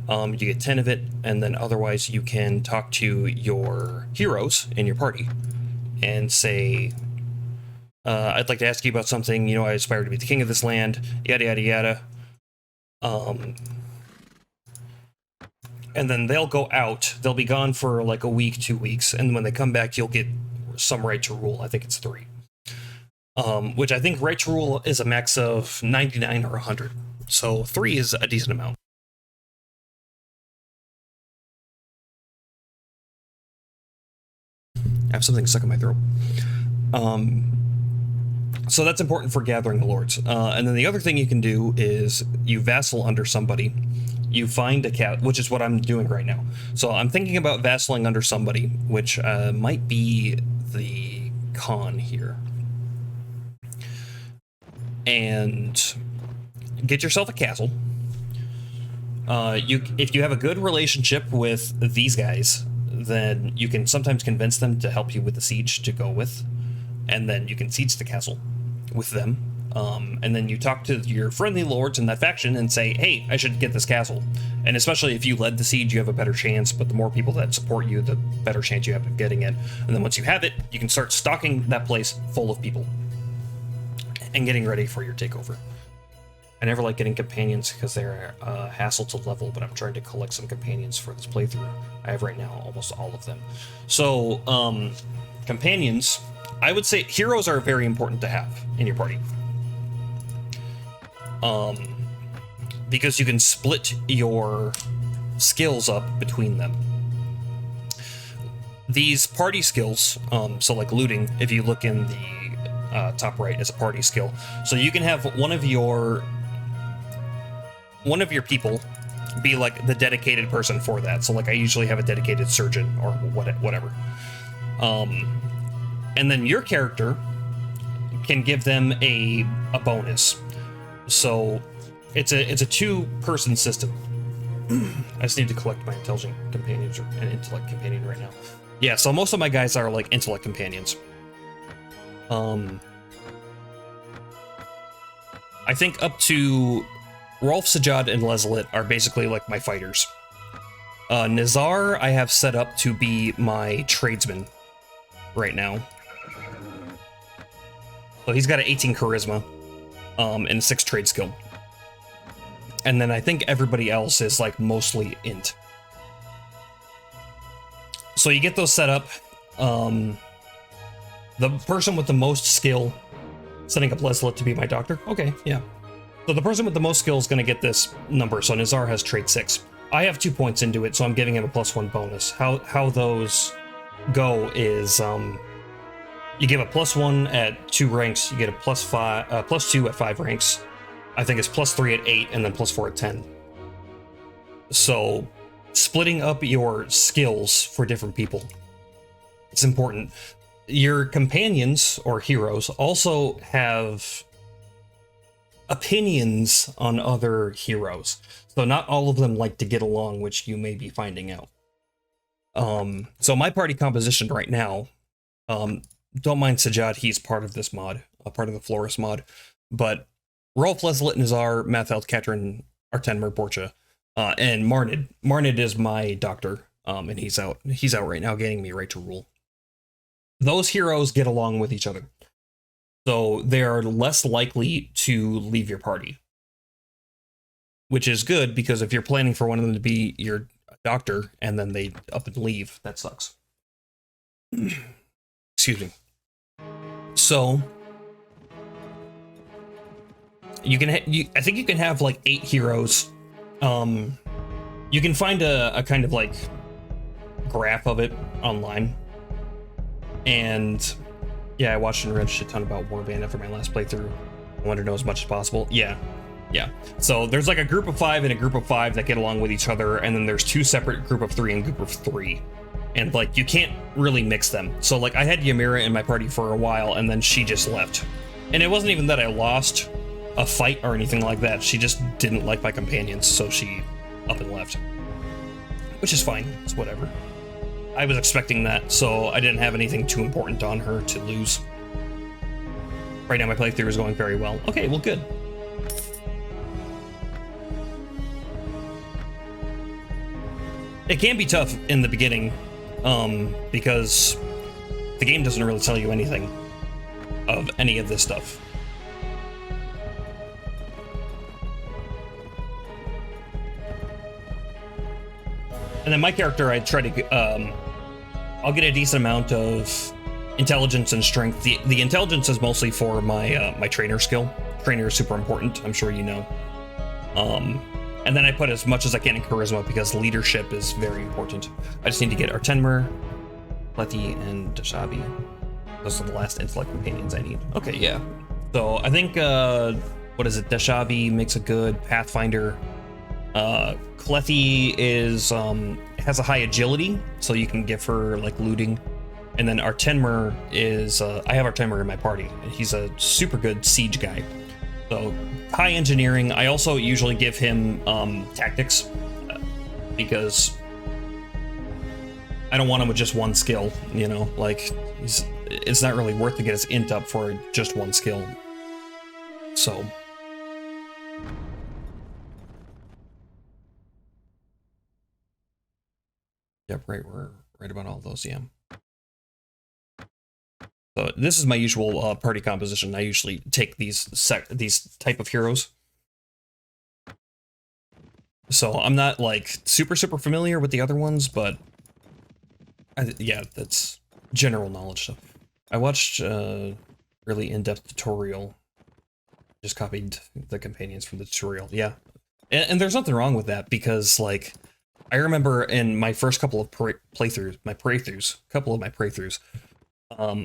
You get 10 of it, and then otherwise you can talk to your heroes in your party and say, I'd like to ask you about something, you know, I aspire to be the king of this land, yada yada yada. And then they'll go out, they'll be gone for like a week, 2 weeks, and when they come back you'll get some right to rule. I think it's 3. Which I think right to rule is a max of 99 or 100. So 3 is a decent amount. I have something stuck in my throat. So that's important for gathering the lords. And then the other thing you can do is you vassal under somebody. You find a cat, which is what I'm doing right now. So I'm thinking about vassaling under somebody, which might be the Khan here. And get yourself a castle. If you have a good relationship with these guys, then you can sometimes convince them to help you with the siege to go with, and then you can siege the castle with them. And then you talk to your friendly lords in that faction and say, hey, I should get this castle. And especially if you led the siege, you have a better chance, but the more people that support you, the better chance you have of getting it. And then once you have it, you can start stocking that place full of people and getting ready for your takeover. I never like getting companions because they're a hassle to level, but I'm trying to collect some companions for this playthrough. I have right now almost all of them. So, companions, I would say heroes are very important to have in your party. Because you can split your skills up between them. These party skills, so like looting, if you look in the top right, is a party skill. So you can have one of your people be like the dedicated person for that. So like I usually have a dedicated surgeon or whatever. And then your character can give them a bonus. So it's a 2-person system. I just need to collect my intelligent companions or an intellect companion right now. Yeah, so most of my guys are like intellect companions. I think up to Rolf, Sajad, and Leslit are basically like my fighters. Nizar I have set up to be my tradesman right now. So he's got an 18 charisma and 6 trade skill. And then I think everybody else is like mostly int. So you get those set up. The person with the most skill, setting up Leslit to be my doctor. Okay, yeah. So the person with the most skill is going to get this number. So Nizar has trait 6. I have 2 points into it, so I'm giving him a +1 bonus. How those go is you give a +1 at 2 ranks, you get a +2 at 5 ranks. I think it's +3 at 8, and then +4 at 10. So splitting up your skills for different people, it's important. Your companions or heroes also have opinions on other heroes. So not all of them like to get along, which you may be finding out. So my party composition right now, don't mind Sajad, he's part of this mod, a part of the Floris mod, but Rolf, Leslit, Nazar, Matheld, Katrin, Artenmer, Borcha, and Marnid. Marnid is my doctor, and he's out right now gaining me right to rule. Those heroes get along with each other. So they are less likely to leave your party. Which is good, because if you're planning for one of them to be your doctor and then they up and leave, that sucks. Excuse me. So you can I think you can have like 8 heroes. You can find a kind of like graph of it online. And yeah, I watched and read a shit ton about Warband after my last playthrough. I wanted to know as much as possible. Yeah. So there's like a group of 5 and a group of 5 that get along with each other, and then there's 2 separate group of 3 and group of 3. And like you can't really mix them. So like I had Ymira in my party for a while, and then she just left. And it wasn't even that I lost a fight or anything like that. She just didn't like my companions, so she up and left. Which is fine. It's whatever. I was expecting that, so I didn't have anything too important on her to lose. Right now my playthrough is going very well. Okay, well good. It can be tough in the beginning, because the game doesn't really tell you anything of any of this stuff. And then my character, I try to, I'll get a decent amount of intelligence and strength. The intelligence is mostly for my my trainer skill. Trainer is super important, I'm sure you know. And then I put as much as I can in charisma, because leadership is very important. I just need to get Artenmer, Letty, and Dashabi. Those are the last intellect companions I need. Okay, yeah. So I think, what is it? Dashabi makes a good Pathfinder. Clethy is, has a high agility, so you can give her, like, looting. And then Artenmer is, I have Artenmer in my party, and he's a super good siege guy. So, high engineering. I also usually give him, tactics, because I don't want him with just one skill, you know? Like, it's not really worth to get his int up for just one skill. So... Yep, right, we're right about all those, yeah. So this is my usual party composition. I usually take these type of heroes. So I'm not like super familiar with the other ones, but yeah, that's general knowledge stuff. I watched a really in-depth tutorial. Just copied the companions from the tutorial, yeah. And there's nothing wrong with that, because like, I remember in my first couple of playthroughs,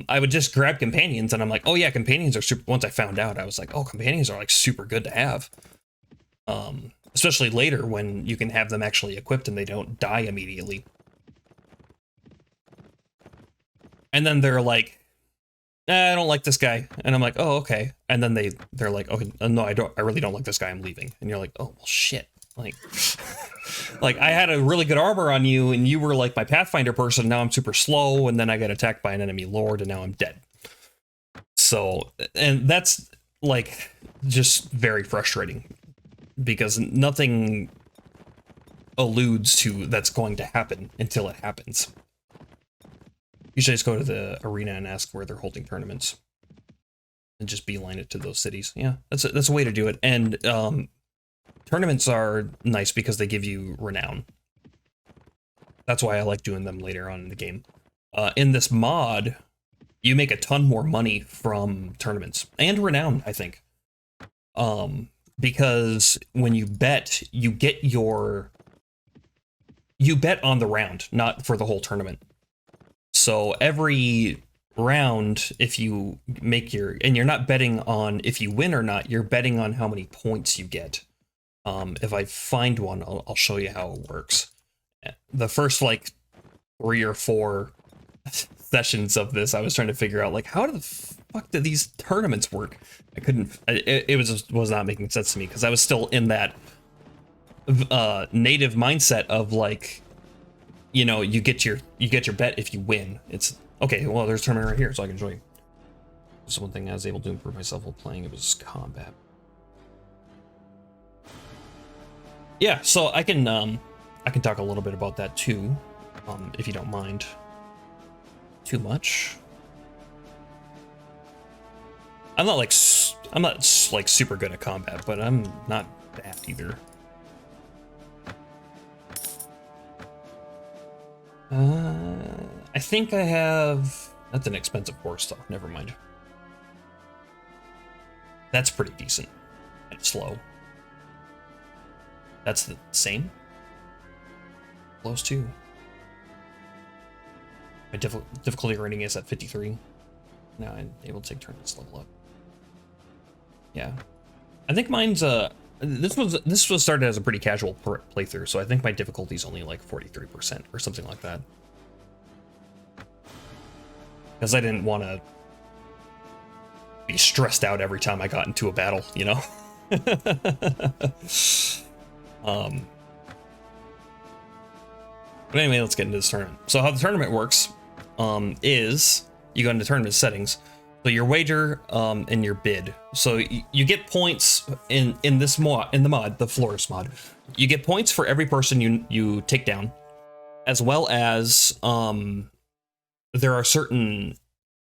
I would just grab companions, and I'm like, oh yeah, companions are super. Once I found out, I was like, oh, companions are like super good to have. Especially later when you can have them actually equipped and they don't die immediately. And then they're like, I don't like this guy, and I'm like, oh okay. And then they're like, okay, no, I really don't like this guy. I'm leaving. And you're like, oh well, shit. Like, like I had a really good armor on you, and you were like my Pathfinder person. Now I'm super slow, and then I got attacked by an enemy lord, and now I'm dead. So, and that's like just very frustrating, because nothing alludes to that's going to happen until it happens. Usually just go to the arena and ask where they're holding tournaments, and just beeline it to those cities. Yeah, that's a way to do it. And tournaments are nice because they give you renown. That's why I like doing them later on in the game. In this mod, you make a ton more money from tournaments and renown, I think. Because when you bet, you bet on the round, not for the whole tournament. So every round, if you make and you're not betting on if you win or not, you're betting on how many points you get. If I find one, I'll show you how it works. The first, like, 3 or 4 sessions of this, I was trying to figure out, like, how the fuck do these tournaments work? I couldn't. It was not making sense to me because I was still in that native mindset of like, you know, you get your bet if you win. It's okay. Well, there's a tournament right here, so I can join. This is one thing I was able to improve myself while playing. It was combat. Yeah, so I can talk a little bit about that too, if you don't mind. Too much. I'm not like super good at combat, but I'm not bad either. I think I have. That's an expensive horse, though. Never mind. That's pretty decent and slow. That's the same. Close to. My difficulty rating is at 53. Now I'm able to take turns level up. Yeah, I think mine's this was started as a pretty casual playthrough, so I think my difficulty is only like 43% or something like that. Because I didn't want to be stressed out every time I got into a battle, you know. But anyway, let's get into this tournament. So how the tournament works is you go into tournament settings. So your wager and your bid. So you get points in this mod, the Floris mod. You get points for every person you take down, as well as there are certain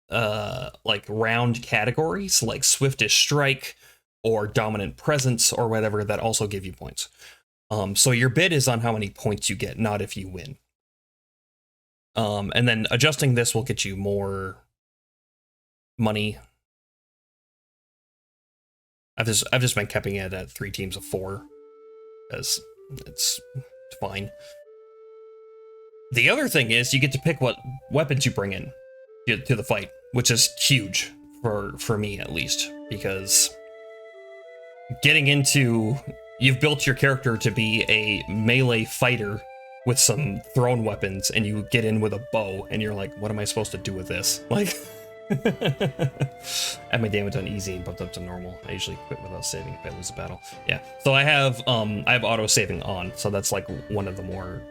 like round categories like swiftest strike or dominant presence or whatever that also give you points. So your bid is on how many points you get, not if you win. And then adjusting this will get you more money. I've just been keeping it at 3 teams of 4 because it's fine. The other thing is you get to pick what weapons you bring in to the fight, which is huge for me at least, because getting into, you've built your character to be a melee fighter with some thrown weapons, and you get in with a bow, and you're like, what am I supposed to do with this? Like, I have my damage on easy and bumped up to normal. I usually quit without saving if I lose a battle. Yeah, so I have auto saving on, so that's like one of the more.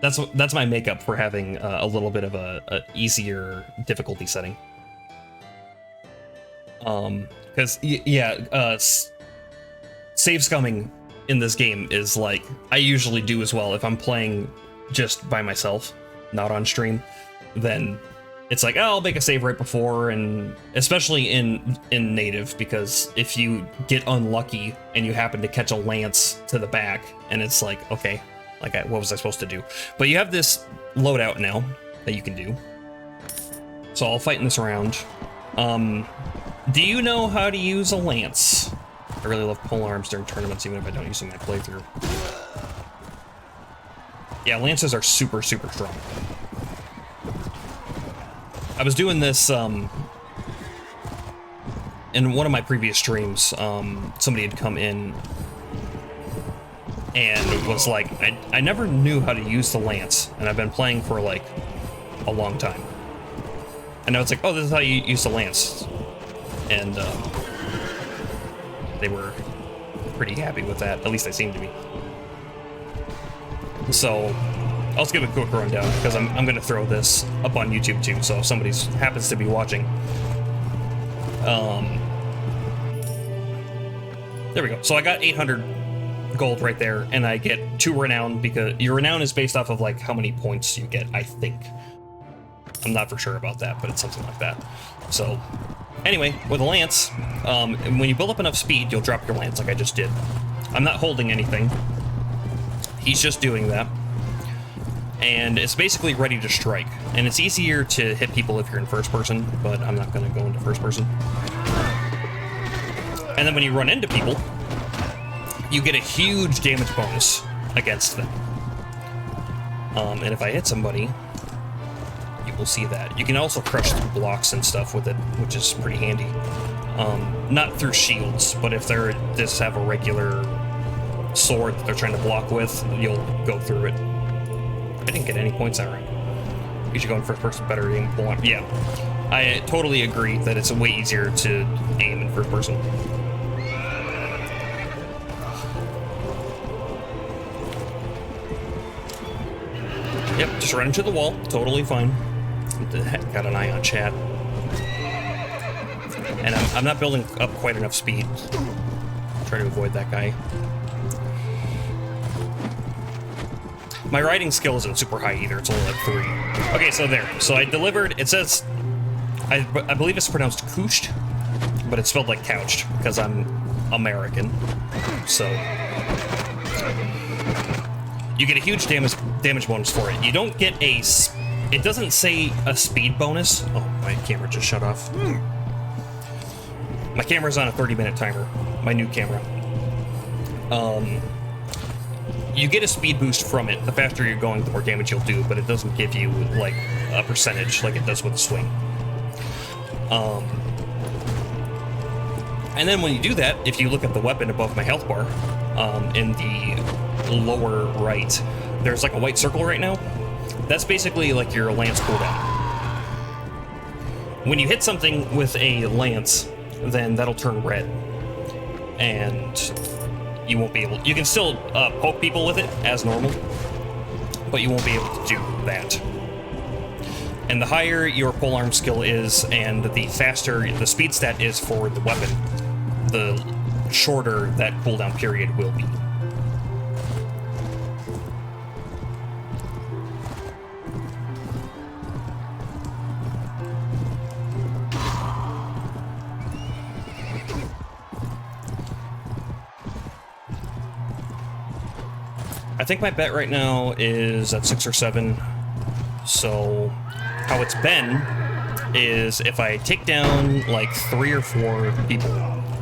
That's my makeup for having a little bit of a easier difficulty setting. Because save scumming in this game is like I usually do as well if I'm playing just by myself, not on stream. Then it's like, oh, I'll make a save right before, and especially in native, because if you get unlucky and you happen to catch a lance to the back, and it's like, okay, like what was I supposed to do? But you have this loadout now that you can do. So I'll fight in this round. Do you know how to use a lance? I really love pole arms during tournaments, even if I don't use them in my playthrough. Yeah, lances are super, super strong. I was doing this in one of my previous streams. Somebody had come in and was like, I never knew how to use the lance, and I've been playing for like a long time. And now it's like, oh, this is how you use the lance. And they were pretty happy with that. At least they seemed to be. So I'll just give a quick rundown because I'm going to throw this up on YouTube too. So if somebody happens to be watching, there we go. So I got 800 gold right there, and I get 2 renown because your renown is based off of like how many points you get, I think. I'm not for sure about that, but it's something like that. So anyway, with a lance, when you build up enough speed, you'll drop your lance like I just did. I'm not holding anything. He's just doing that. And it's basically ready to strike. And it's easier to hit people if you're in first person, but I'm not going to go into first person. And then when you run into people, you get a huge damage bonus against them. And if I hit somebody, you will see that. You can also crush through blocks and stuff with it, which is pretty handy. Not through shields, but if they're just have a regular sword that they're trying to block with, you'll go through it. I didn't get any points that round. You should go in first person better aim. Yeah. I totally agree that it's way easier to aim in first person. Yep, just run into the wall. Totally fine. Got an eye on chat. And I'm not building up quite enough speed. Try to avoid that guy. My riding skill isn't super high either. It's only like 3. Okay, so there. So I delivered. It says, I believe it's pronounced couched, but it's spelled like couched because I'm American. So you get a huge damage bonus for it. You don't get a. It doesn't say a speed bonus. Oh, my camera just shut off. My camera's on a 30-minute timer. My new camera. You get a speed boost from it. The faster you're going, the more damage you'll do, but it doesn't give you, like, a percentage like it does with the swing. And then when you do that, if you look at the weapon above my health bar, in the lower right, there's like a white circle right now. That's basically like your lance cooldown. When you hit something with a lance, then that'll turn red. And you won't be able... You can still poke people with it as normal, but you won't be able to do that. And the higher your polearm skill is, and the faster the speed stat is for the weapon, the shorter that cooldown period will be. I think my bet right now is at 6 or 7. So how it's been is if I take down like 3 or 4 people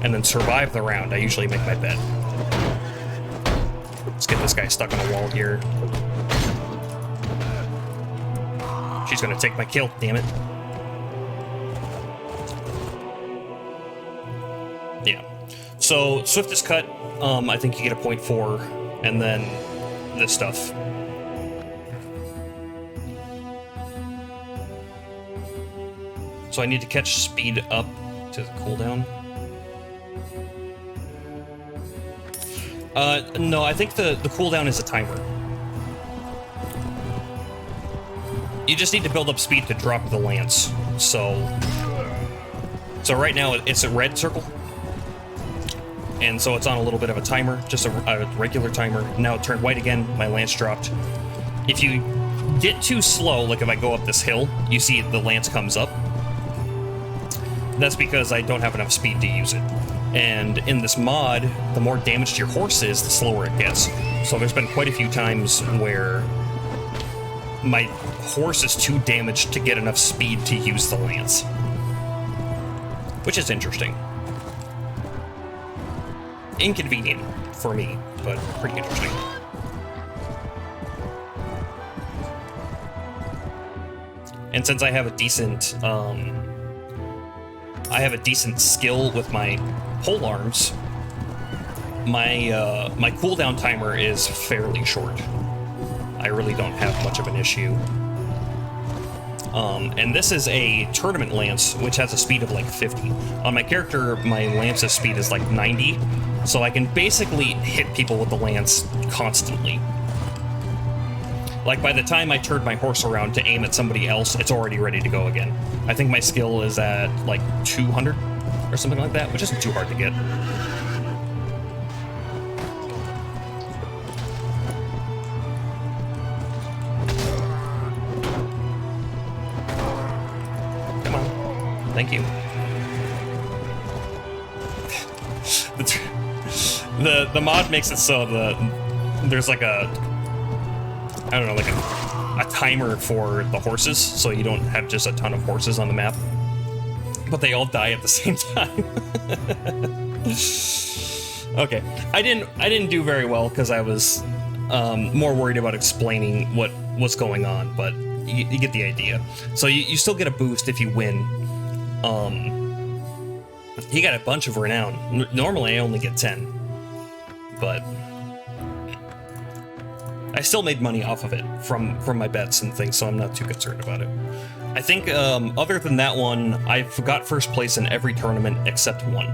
and then survive the round, I usually make my bet. Let's get this guy stuck on a wall here. She's gonna take my kill, damn it. Yeah. So swiftest cut, I think you get a point for, and then this stuff. So I need to catch speed up to the cooldown. No, I think the cooldown is a timer. You just need to build up speed to drop the lance. So right now it's a red circle. And so it's on a little bit of a timer, just a regular timer. Now it turned white again, my lance dropped. If you get too slow, like if I go up this hill, you see the lance comes up. That's because I don't have enough speed to use it. And in this mod, the more damaged your horse is, the slower it gets. So there's been quite a few times where my horse is too damaged to get enough speed to use the lance. Which is interesting. Inconvenient for me, but pretty interesting. And since I have a decent, skill with my pole arms, my cooldown timer is fairly short. I really don't have much of an issue. And this is a tournament lance, which has a speed of like 50. On my character, my lance's speed is like 90, so I can basically hit people with the lance constantly. Like, by the time I turn my horse around to aim at somebody else, it's already ready to go again. I think my skill is at like 200 or something like that, which isn't too hard to get. Thank you. The mod makes it so there's like a, I don't know, like a timer for the horses, so you don't have just a ton of horses on the map, but they all die at the same time. Okay, I didn't do very well because I was more worried about explaining what was going on, but you get the idea. So you still get a boost if you win. He got a bunch of renown. Normally I only get 10, but I still made money off of it from my bets and things, so I'm not too concerned about it. I think other than that one, I've got first place in every tournament except one.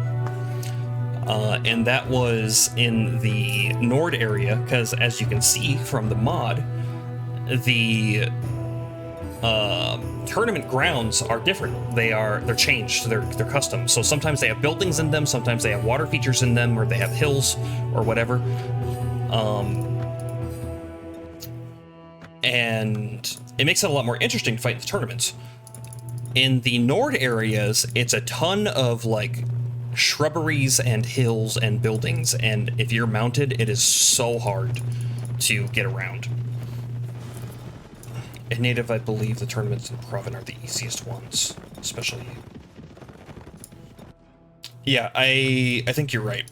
And that was in the Nord area, because as you can see from the mod, the tournament grounds are different. They're changed. They're custom. So sometimes they have buildings in them. Sometimes they have water features in them, or they have hills, or whatever. And it makes it a lot more interesting to fight in the tournaments. In the Nord areas, it's a ton of like shrubberies and hills and buildings, and if you're mounted, it is so hard to get around. In native, I believe the tournaments in Proven are the easiest ones, especially. Yeah, I think you're right.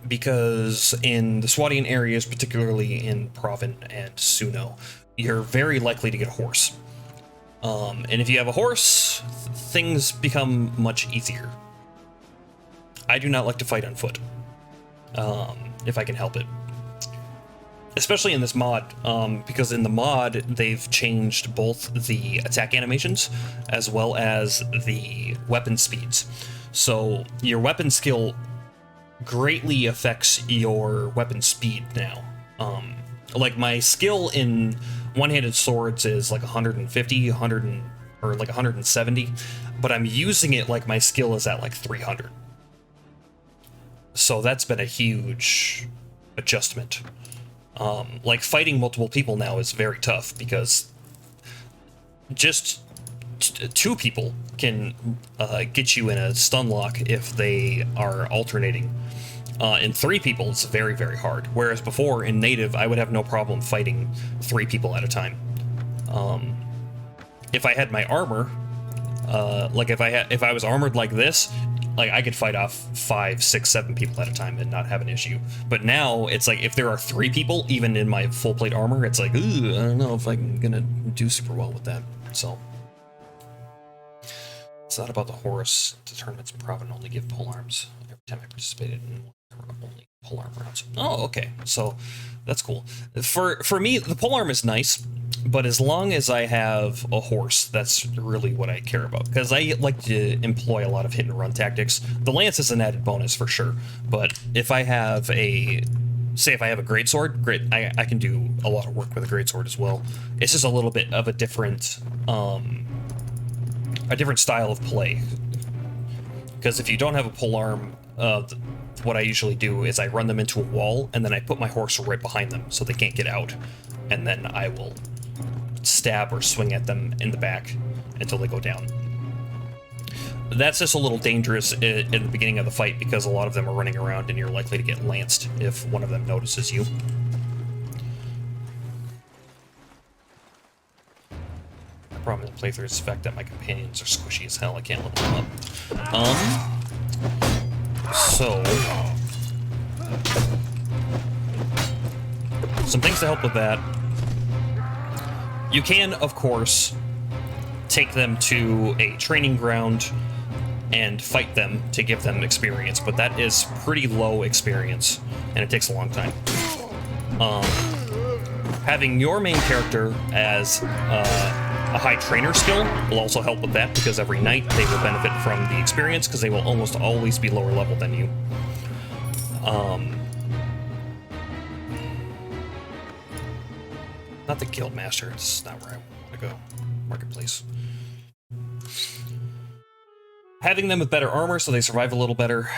Because in the Swadian areas, particularly in Proven and Suno, you're very likely to get a horse. And if you have a horse, things become much easier. I do not like to fight on foot, if I can help it. Especially in this mod, because in the mod, they've changed both the attack animations as well as the weapon speeds. So your weapon skill greatly affects your weapon speed now. Like my skill in one-handed swords is like 150, or like 170, but I'm using it like my skill is at like 300. So that's been a huge adjustment. Like fighting multiple people now is very tough because just two people can get you in a stun lock if they are alternating. In 3 people, it's very, very hard. Whereas before, in native, I would have no problem fighting 3 people at a time. If I had my armor, like if I was armored like this, like I could fight off 5, 6, 7 people at a time and not have an issue. But now it's like if there are 3 people, even in my full plate armor, it's like, ooh, I don't know if I'm gonna do super well with that. So it's not about the horse. The tournaments in Proven only give pole arms. Every time I participated in one, there were only pole arm rounds. Oh, okay. So that's cool. For me, the pole arm is nice, but as long as I have a horse, that's really what I care about. Because I like to employ a lot of hit and run tactics. The lance is an added bonus for sure, but if I have a, say if I have a greatsword, great, I can do a lot of work with a greatsword as well. It's just a little bit of a different style of play. Because if you don't have a polearm, what I usually do is I run them into a wall, and then I put my horse right behind them so they can't get out. And then I will stab or swing at them in the back until they go down. That's just a little dangerous in the beginning of the fight because a lot of them are running around and you're likely to get lanced if one of them notices you. The problem in the playthrough is the fact that my companions are squishy as hell. I can't level them up. So some things to help with that. You can, of course, take them to a training ground and fight them to give them experience, but that is pretty low experience, and it takes a long time. Having your main character as a high trainer skill will also help with that, because every night they will benefit from the experience, because they will almost always be lower level than you. Not the guild master, it's not where I want to go. Marketplace. Having them with better armor so they survive a little better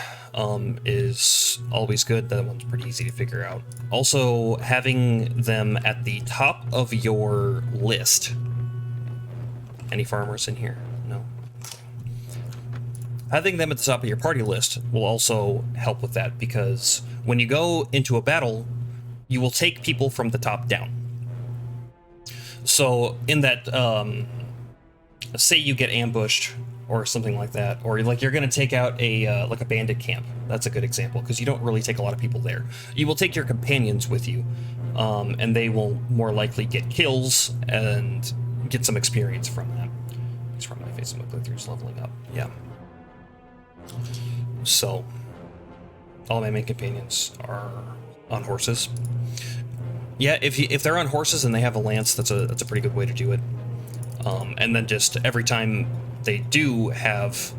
is always good. That one's pretty easy to figure out. Also, having them at the top of your list. Any farmers in here? No. Having them at the top of your party list will also help with that, because when you go into a battle, you will take people from the top down. So in that, say you get ambushed or something like that, or like you're going to take out a like a bandit camp. That's a good example, because you don't really take a lot of people there. You will take your companions with you, and they will more likely get kills and get some experience from that. It's from my face, my playthrough's leveling up. Yeah. So all my main companions are on horses. Yeah, if they're on horses and they have a lance, that's a pretty good way to do it. And then just every time they do have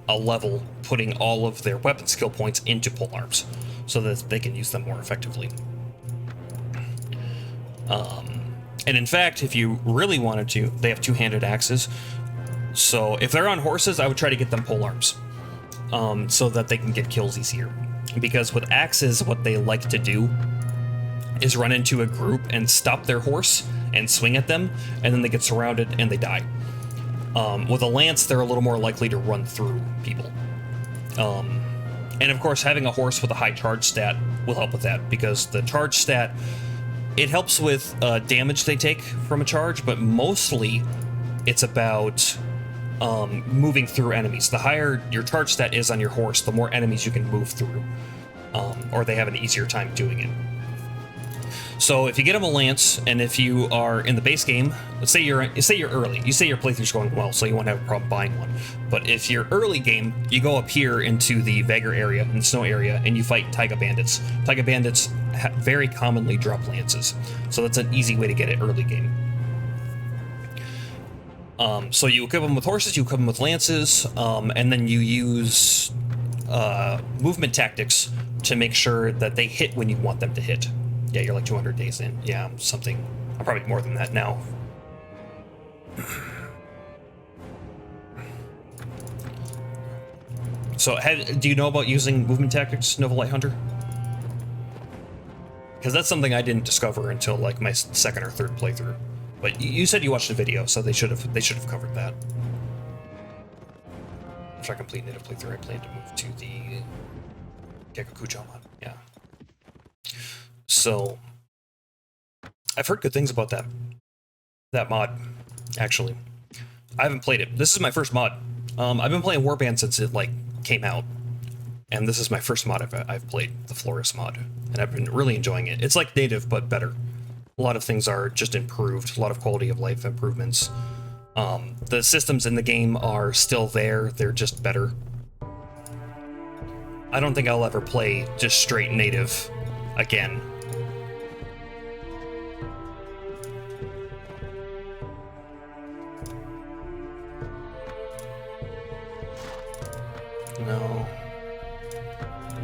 a level, putting all of their weapon skill points into polearms so that they can use them more effectively. And in fact, if you really wanted to, they have two-handed axes. So if they're on horses, I would try to get them polearms, so that they can get kills easier. Because with axes, what they like to do is run into a group and stop their horse and swing at them, and then they get surrounded and they die. With a lance, they're a little more likely to run through people. And of course, having a horse with a high charge stat will help with that, because the charge stat, it helps with damage they take from a charge, but mostly it's about moving through enemies. The higher your charge stat is on your horse, the more enemies you can move through, or they have an easier time doing it. So if you get them a lance, and if you are in the base game, let's say you're early, you say your playthrough's going well, so you won't have a problem buying one. But if you're early game, you go up here into the Vagar area, in the snow area, and you fight Taiga bandits. Taiga bandits very commonly drop lances, so that's an easy way to get it early game. So you equip them with horses, you equip them with lances, and then you use movement tactics to make sure that they hit when you want them to hit. Yeah, you're like 200 days in. Yeah, something. I'm probably more than that now. So, do you know about using movement tactics, Nova Light Hunter? Because that's something I didn't discover until like my second or third playthrough. But you said you watched the video, so they should have covered that. After I complete native playthrough, I plan to move to the Gekukucho mod. Yeah. So I've heard good things about that mod. Actually, I haven't played it. This is my first mod. I've been playing Warband since it like came out, and this is my first mod I've played, the Floris mod, and I've been really enjoying it. It's like native but better. A lot of things are just improved. A lot of quality of life improvements. The systems in the game are still there. They're just better. I don't think I'll ever play just straight native again.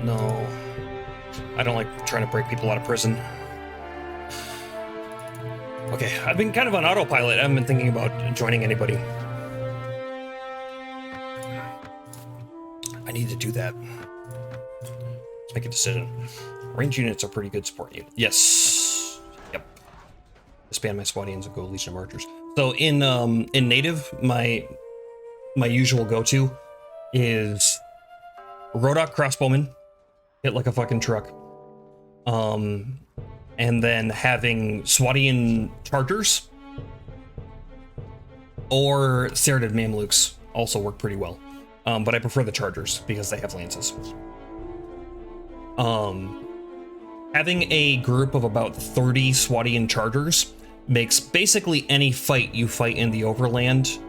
No. I don't like trying to break people out of prison. Okay, I've been kind of on autopilot. I haven't been thinking about joining anybody. I need to do that. Let's make a decision. Range units are pretty good support unit. Yes. Yep. Disband my Swadians and go Legion of Archers. So in native, my usual go-to is Rodok Crossbowman, hit like a fucking truck. And then having Swadian Chargers or Serrated Mamluks also work pretty well. But I prefer the Chargers because they have lances. Having a group of about 30 Swadian Chargers makes basically any fight you fight in the Overland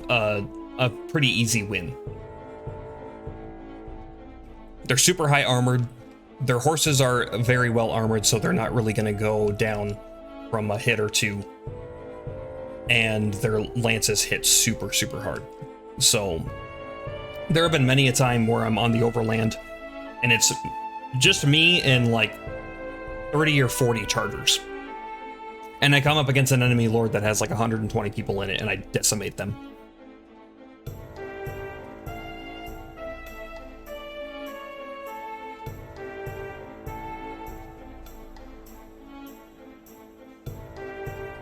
a pretty easy win. They're super high armored. Their horses are very well armored, so they're not really going to go down from a hit or two. And their lances hit super, super hard. So there have been many a time where I'm on the Overland, and it's just me and like 30 or 40 Chargers. And I come up against an enemy lord that has like 120 people in it, and I decimate them.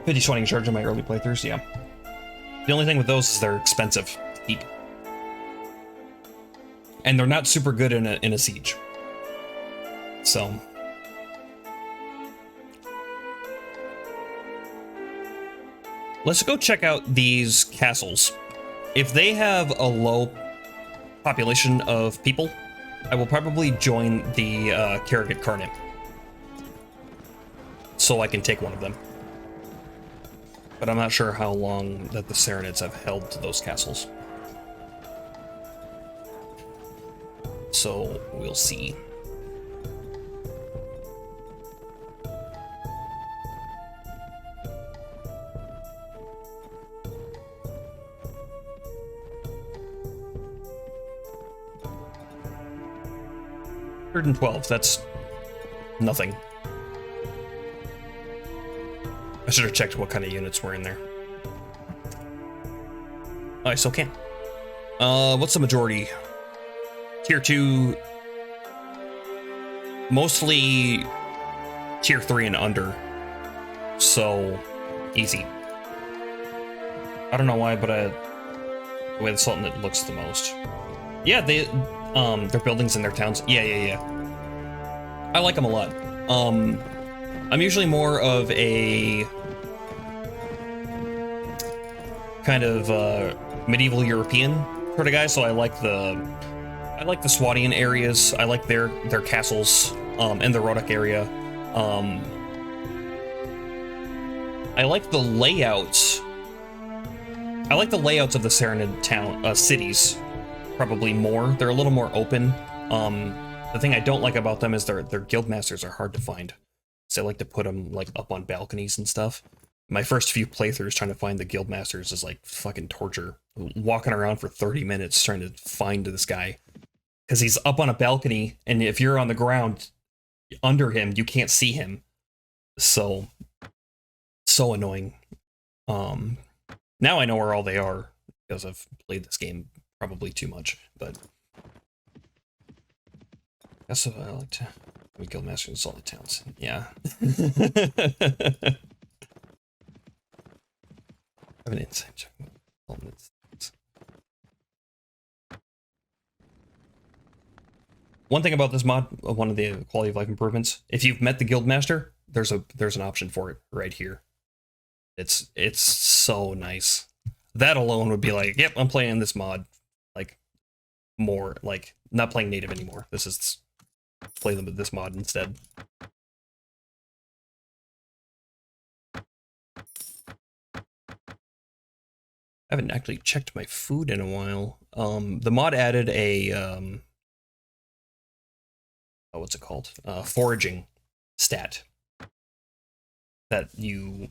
$50 charge in my early playthroughs, yeah. The only thing with those is they're expensive to keep. And they're not super good in a siege. So let's go check out these castles. If they have a low population of people, I will probably join the Karragat Carnet, so I can take one of them. But I'm not sure how long that the Sarranids have held to those castles. So we'll see. 112, that's nothing. I should have checked what kind of units were in there. Oh, I still can. What's the majority? Tier 2, mostly Tier 3 and under. So, easy. I don't know why, but the way the Sultanate looks the most. Yeah, their buildings in their towns. Yeah. I like them a lot. I'm usually more of a kind of medieval European sort of guy, so I like the Swadian areas. I like their castles in the Rodok area. I like the layouts. I like the layouts of the Serenid cities probably more. They're a little more open. The thing I don't like about them is their guild masters are hard to find. So I like to put them like up on balconies and stuff. My first few playthroughs trying to find the guild masters is like fucking torture. Walking around for 30 minutes trying to find this guy. Because he's up on a balcony, and if you're on the ground under him, you can't see him. So annoying. Now I know where all they are, because I've played this game probably too much, but that's what I like to Guildmaster in Salted Towns. Yeah. I have an inside check. One thing about this mod, one of the quality of life improvements, if you've met the Guildmaster, there's an option for it right here. It's so nice. That alone would be like, yep, I'm playing this mod. Like, more, like, not playing native anymore. This is, play them with this mod instead. I haven't actually checked my food in a while. The mod added a, what's it called? Foraging stat. That you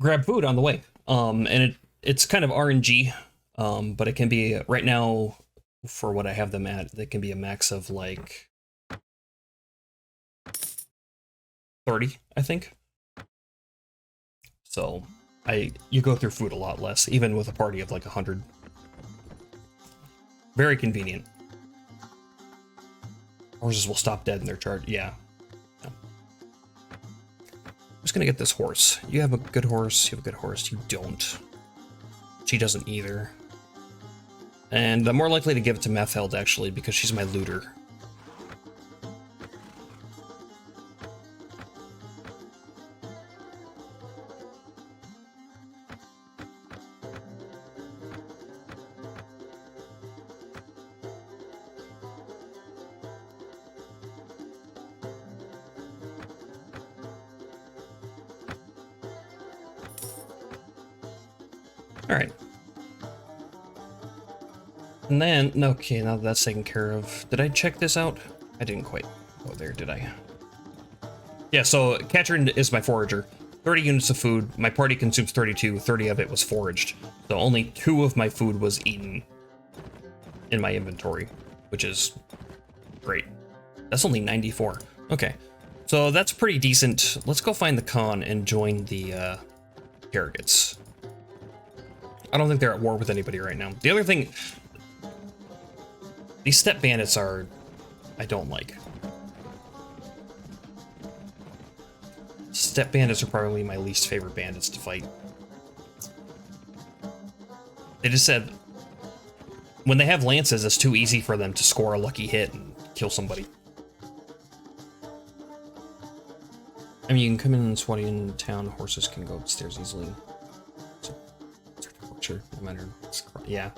grab food on the way. And it's kind of RNG, but it can be, right now, for what I have them at, they can be a max of like 30, I think. So you go through food a lot less, even with a party of like 100. Very convenient. Horses will stop dead in their charge. Yeah. I'm just gonna get this horse. You have a good horse. You have a good horse. You don't. She doesn't either. And I'm more likely to give it to Metheld, actually, because she's my looter. All right. And then, okay, now that that's taken care of. Did I check this out? I didn't quite go there, did I? Yeah, so Katrin is my forager. 30 units of food. My party consumes 32. 30 of it was foraged. So only 2 of my food was eaten in my inventory, which is great. That's only 94. Okay, so that's pretty decent. Let's go find the Khan and join the Karagats. I don't think they're at war with anybody right now. The other thing, these step bandits are, I don't like. Step bandits are probably my least favorite bandits to fight. They just said, when they have lances, it's too easy for them to score a lucky hit and kill somebody. I mean, you can come in Swadian town, horses can go upstairs easily. Sure, no matter. Yeah,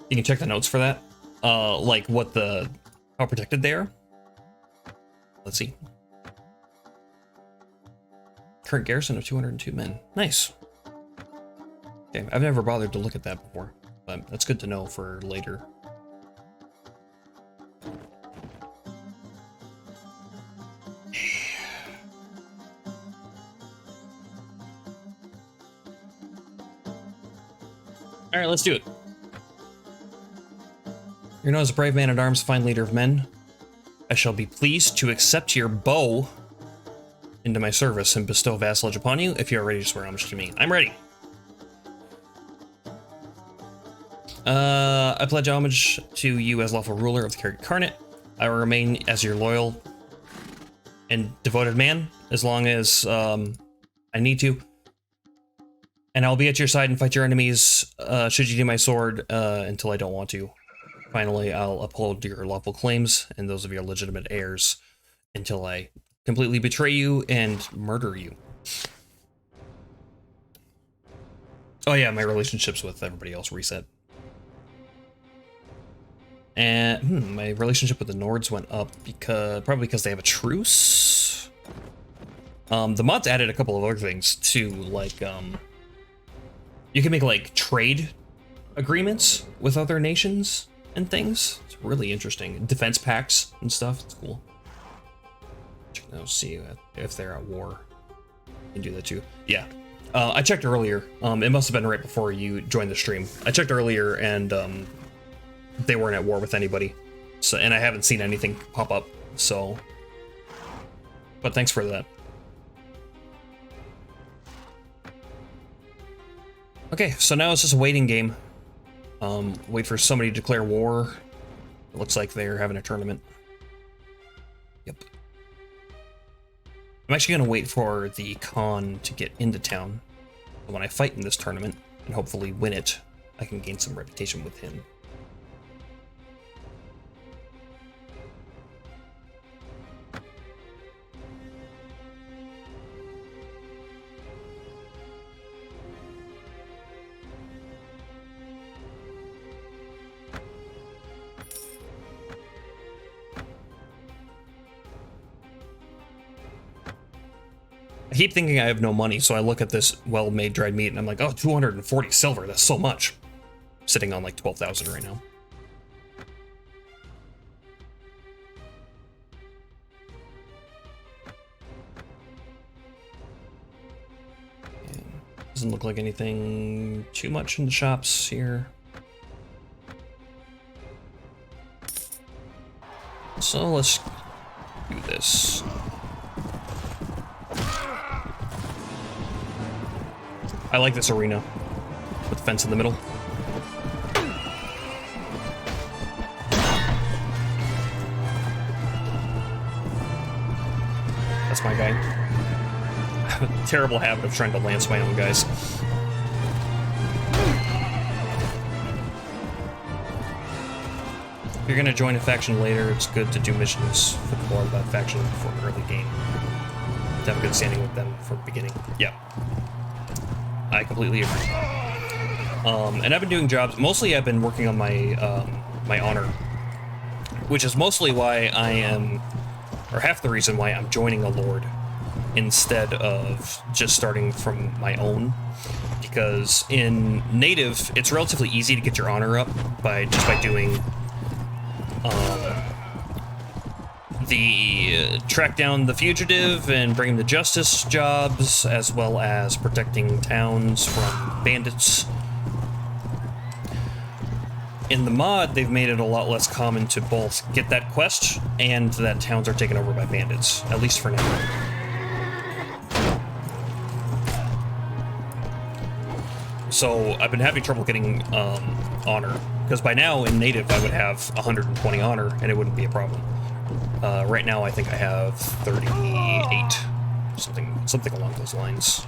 you can check the notes for that. Like how protected they are. Let's see. Current garrison of 202 men. Nice. Okay, I've never bothered to look at that before, but that's good to know for later. All right, let's do it. You're known as a brave man at arms, fine leader of men. I shall be pleased to accept your bow into my service and bestow vassalage upon you if you are ready to swear homage to me. I'm ready. I pledge homage to you as lawful ruler of the Carrick Carnet. I will remain as your loyal and devoted man as long as I need to. And I'll be at your side and fight your enemies should you need my sword until I don't want to. Finally, I'll uphold your lawful claims and those of your legitimate heirs until I completely betray you and murder you. Oh yeah, my relationships with everybody else reset. And my relationship with the Nords went up probably because they have a truce. The mods added a couple of other things too, like you can make like trade agreements with other nations and things. It's really interesting. Defense pacts and stuff. It's cool. Check those, see if they're at war. You can do that too. Yeah. I checked earlier. It must have been right before you joined the stream. I checked earlier and they weren't at war with anybody. So, and I haven't seen anything pop up. So, but thanks for that. Okay, so now it's just a waiting game. Wait for somebody to declare war. It looks like they're having a tournament. Yep. I'm actually gonna wait for the Khan to get into town. So when I fight in this tournament, and hopefully win it, I can gain some reputation with him. I keep thinking I have no money, so I look at this well-made dried meat and I'm like, oh, 240 silver, that's so much. I'm sitting on like 12,000 right now. And doesn't look like anything too much in the shops here. So let's do this. I like this arena with the fence in the middle. That's my guy. I have a terrible habit of trying to lance my own guys. If you're gonna join a faction later, it's good to do missions for the lore of that faction before an early game. To have a good standing with them from the beginning. Yep. I completely agree. And I've been doing jobs. Mostly, I've been working on my my honor, which is mostly why I am, or half the reason why I'm joining a lord instead of just starting from my own. Because in native, it's relatively easy to get your honor up by doing the track down the fugitive and bring him to justice jobs, as well as protecting towns from bandits. In the mod, they've made it a lot less common to both get that quest and that towns are taken over by bandits, at least for now. So I've been having trouble getting honor, because by now in native I would have 120 honor and it wouldn't be a problem. Right now, I think I have 38, something along those lines.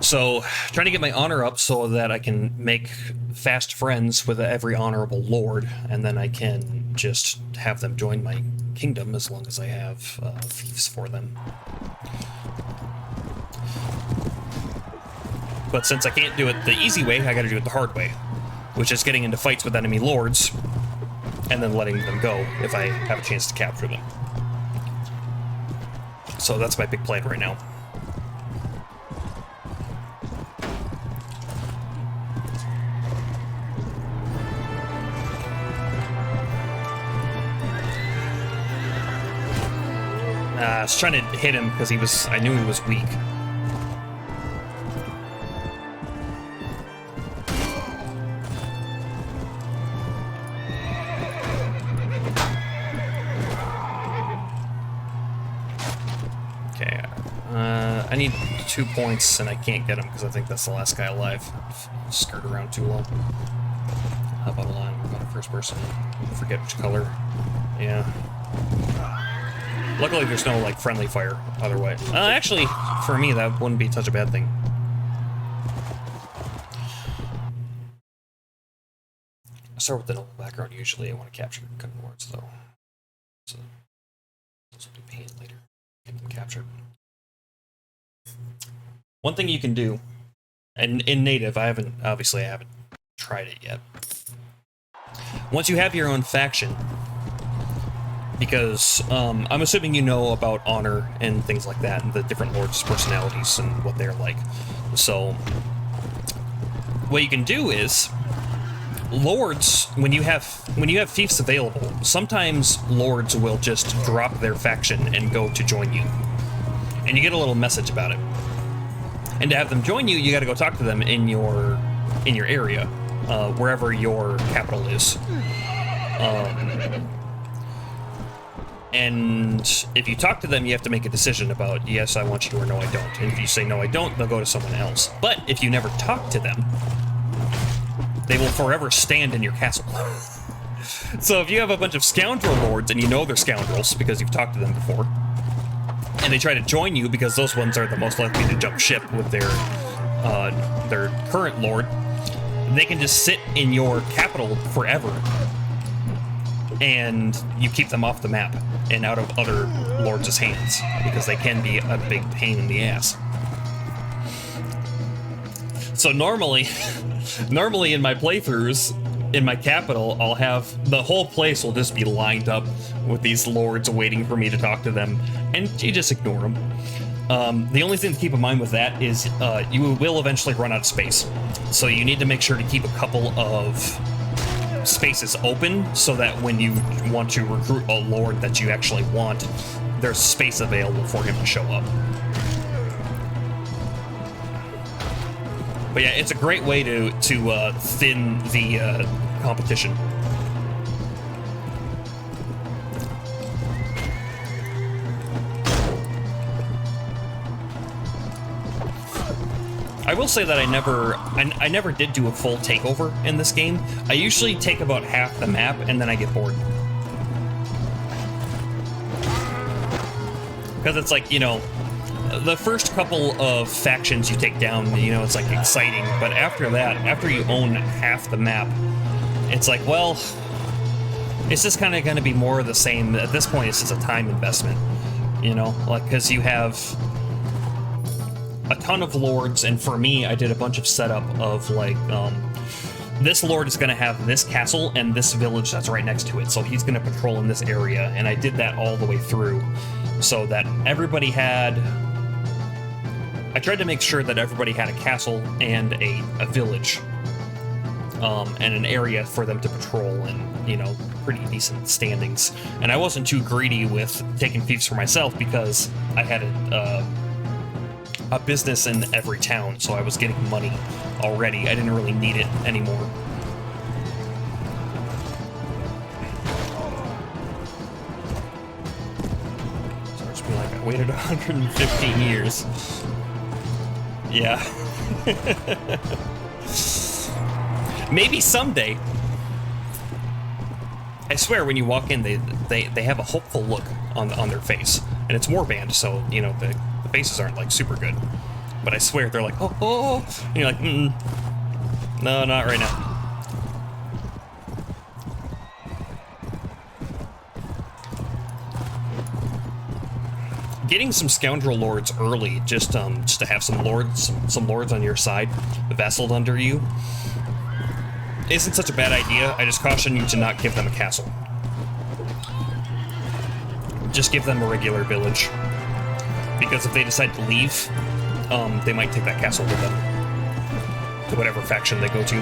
So, trying to get my honor up so that I can make fast friends with every honorable lord, and then I can just have them join my kingdom as long as I have fiefs for them. But since I can't do it the easy way, I gotta do it the hard way, which is getting into fights with enemy lords and then letting them go if I have a chance to capture them. So that's my big plan right now. I was trying to hit him because I knew he was weak. I need 2 points, and I can't get them because I think that's the last guy alive. Skirt around too long. How about a line? About a first person. I forget which color. Yeah. Luckily, there's no, like, friendly fire otherwise. Actually, for me, that wouldn't be such a bad thing. I start with the normal background usually. I want to capture gun wards, though. So, those will be pain later. Get them captured. One thing you can do, and in native, I haven't tried it yet. Once you have your own faction, because I'm assuming you know about honor and things like that, and the different lords' personalities and what they're like. So, what you can do is, lords, when you have fiefs available, sometimes lords will just drop their faction and go to join you, and you get a little message about it. And to have them join you, you got to go talk to them in your area, wherever your capital is. And if you talk to them, you have to make a decision about, yes, I want you, or no, I don't. And if you say, no, I don't, they'll go to someone else. But if you never talk to them, they will forever stand in your castle. So if you have a bunch of scoundrel lords, and you know they're scoundrels because you've talked to them before, and they try to join you because those ones are the most likely to jump ship with their current lord, they can just sit in your capital forever, and you keep them off the map and out of other lords' hands, because they can be a big pain in the ass. So normally in my playthroughs, in my capital, I'll have the whole place will just be lined up with these lords waiting for me to talk to them, and you just ignore them. The only thing to keep in mind with that is you will eventually run out of space. So you need to make sure to keep a couple of spaces open so that when you want to recruit a lord that you actually want, there's space available for him to show up. But yeah, it's a great way to thin the competition. I will say that I never did do a full takeover in this game. I usually take about half the map and then I get bored. Because it's like, you know, the first couple of factions you take down, you know, it's like exciting, but after that, after you own half the map, it's like, well, it's just kind of going to be more of the same. At this point, it's just a time investment, you know, like, because you have a ton of lords, and for me, I did a bunch of setup of, like, this lord is going to have this castle and this village that's right next to it, so he's going to patrol in this area, and I did that all the way through, so that everybody had... I tried to make sure that everybody had a castle and a village, and an area for them to patrol, and, you know, pretty decent standings. And I wasn't too greedy with taking fiefs for myself because I had a business in every town, so I was getting money already. I didn't really need it anymore. So it's been like, I waited 115 years. Yeah. Maybe someday. I swear, when you walk in, they have a hopeful look on their face, and it's Warband, so, you know, the faces aren't like super good. But I swear they're like, oh, and you're like, no, not right now. Getting some scoundrel lords early, just to have some lords on your side, vassaled under you, isn't such a bad idea. I just caution you to not give them a castle. Just give them a regular village, because if they decide to leave, they might take that castle with them to whatever faction they go to.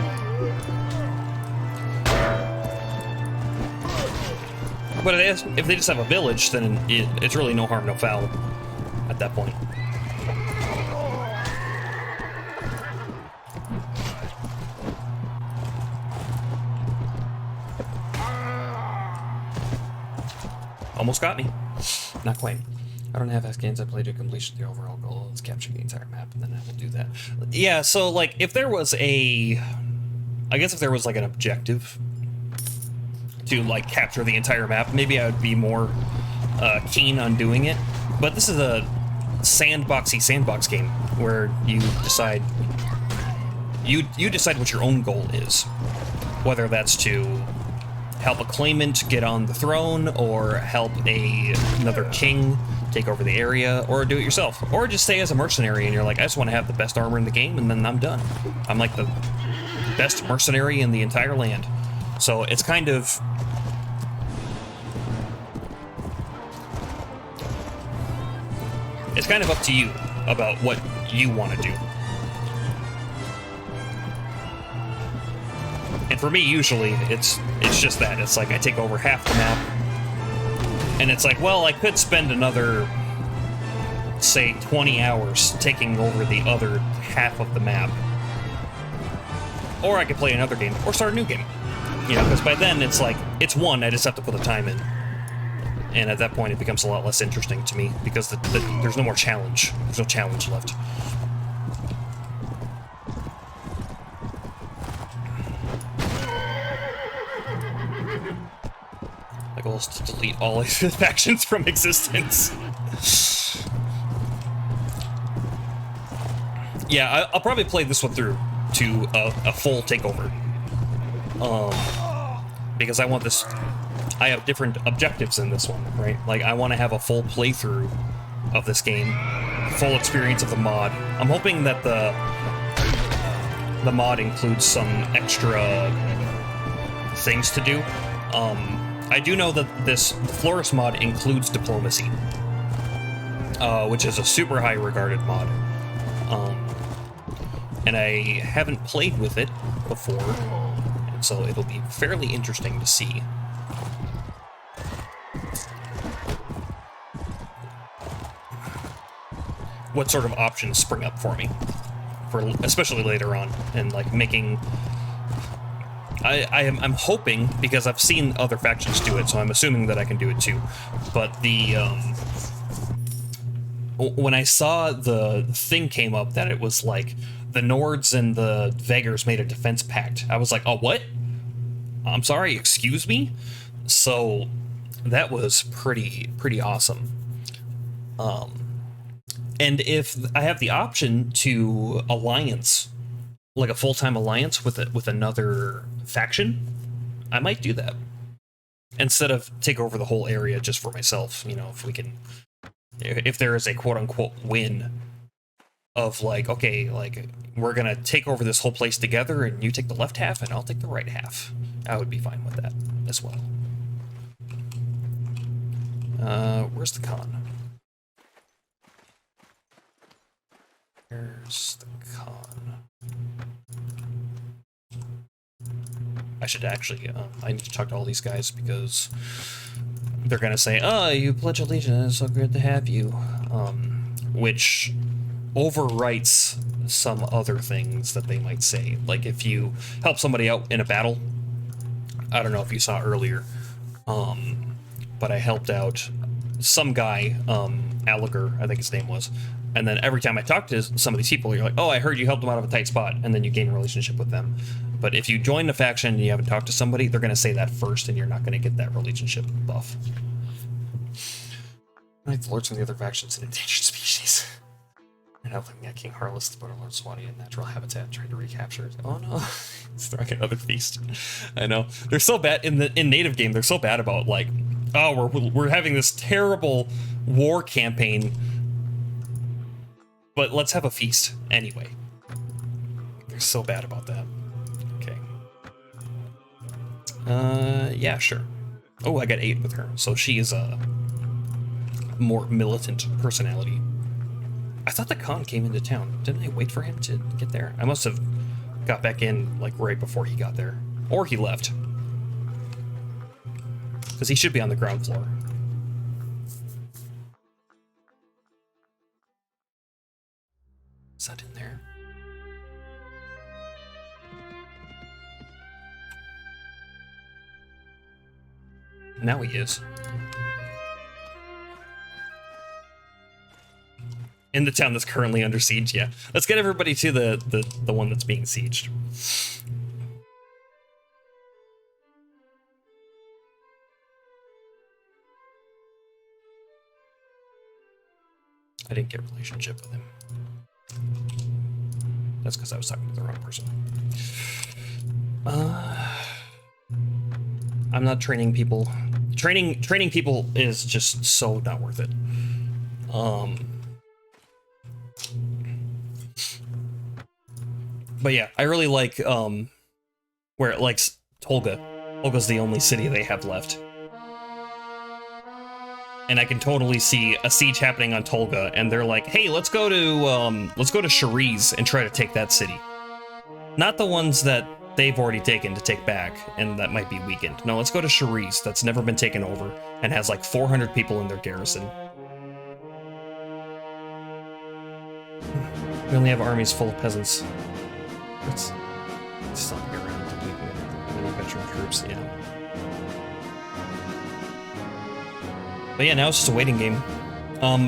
But if they just have a village, then it's really no harm, no foul at that point. Almost got me. Not quite. I don't have fast games. I play to completion. The overall goal is capturing the entire map, and then I will do that. Yeah, so, like, if there was a... I guess if there was, like, an objective to, like, capture the entire map, maybe I would be more keen on doing it. But this is a sandbox game where you decide... You decide what your own goal is. Whether that's to help a claimant get on the throne, or help another king take over the area, or do it yourself. Or just stay as a mercenary and you're like, I just want to have the best armor in the game, and then I'm done. I'm like the best mercenary in the entire land. So it's kind of... It's kind of up to you about what you want to do. And for me, usually, it's just that. It's like I take over half the map, and it's like, well, I could spend another, say, 20 hours taking over the other half of the map. Or I could play another game, or start a new game. You know, because by then, it's like, it's one, I just have to put the time in. And at that point, it becomes a lot less interesting to me, because there's no more challenge. There's no challenge left. My goal is to delete all factions from existence. Yeah, I'll probably play this one through to a full takeover. Because I want this... I have different objectives in this one, right? Like, I want to have a full playthrough of this game, full experience of the mod. I'm hoping that the mod includes some extra things to do. I do know that the Floris mod includes diplomacy, which is a super high regarded mod. And I haven't played with it before, and so it'll be fairly interesting to see. What sort of options spring up for me, especially later on, and like making. I'm hoping, because I've seen other factions do it, so I'm assuming that I can do it too. But the when I saw the thing came up that it was like the Nords and the Vegars made a defense pact, I was like, oh, what? I'm sorry, excuse me? So that was pretty awesome. And if I have the option to alliance, like a full-time alliance with another faction, I might do that. Instead of take over the whole area just for myself, you know, if there is a quote-unquote win of like, okay, like, we're gonna take over this whole place together and you take the left half and I'll take the right half. I would be fine with that as well. Where's the con? Where's the con? I should actually, I need to talk to all these guys because they're gonna say, oh, you pledge allegiance, it's so good to have you. Which overwrites some other things that they might say. Like if you help somebody out in a battle, I don't know if you saw earlier, but I helped out some guy, Alliger, I think his name was. And then every time I talk to some of these people, you're like, oh, I heard you helped them out of a tight spot, and then you gain a relationship with them. But if you join the faction and you haven't talked to somebody, they're going to say that first, and you're not going to get that relationship buff. Ninth Lords from the other factions and endangered species. And helping King Harless, the Border Lord Swati, in natural habitat, trying to recapture it. Oh no, it's throwing another feast. I know. They're so bad, in native game, they're so bad about, like, oh, we're having this terrible war campaign, but let's have a feast anyway. They're so bad about that. Okay. Yeah, sure. Oh, I got 8 with her, so she is a more militant personality. I thought the Khan came into town. Didn't I wait for him to get there? I must have got back in, like, right before he got there. Or he left. Because he should be on the ground floor. Is that in there? Now he is. In the town that's currently under siege, yeah. Let's get everybody to the one that's being sieged. I didn't get a relationship with him. That's because I was talking to the wrong person. I'm not training people. Training people is just so not worth it. But yeah, I really like where it likes Tolga. Tolga's the only city they have left. And I can totally see a siege happening on Tolga, and they're like, "Hey, let's go to Shariz and try to take that city." Not the ones that they've already taken to take back, and that might be weakened. No, let's go to Shariz, that's never been taken over, and has like 400 people in their garrison. We only have armies full of peasants. It's still not around to many veteran troops, yeah. But yeah, now it's just a waiting game.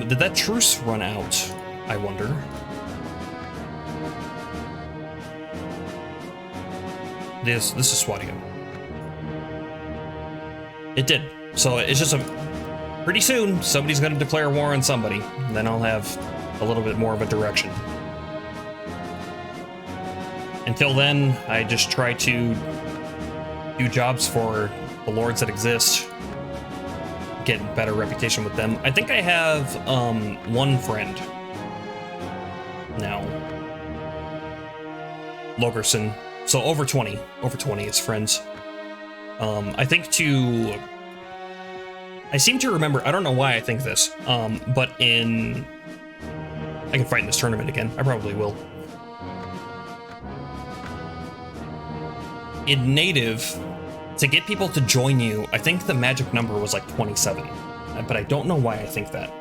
Did that truce run out? I wonder. This is Swadio. It did. So it's just pretty soon somebody's gonna declare war on somebody, and then I'll have a little bit more of a direction. Until then, I just try to do jobs for the lords that exist, get better reputation with them. I think I have one friend now, Logerson. So over 20 is friends. I think I seem to remember, I don't know why I think this, but I can fight in this tournament again. I probably will. In native, to get people to join you, I think the magic number was like 27, but I don't know why I think that.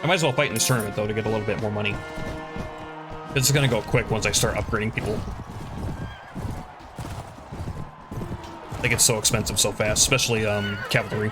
I might as well fight in this tournament though to get a little bit more money. It's gonna go quick once I start upgrading people. They get so expensive so fast, especially cavalry.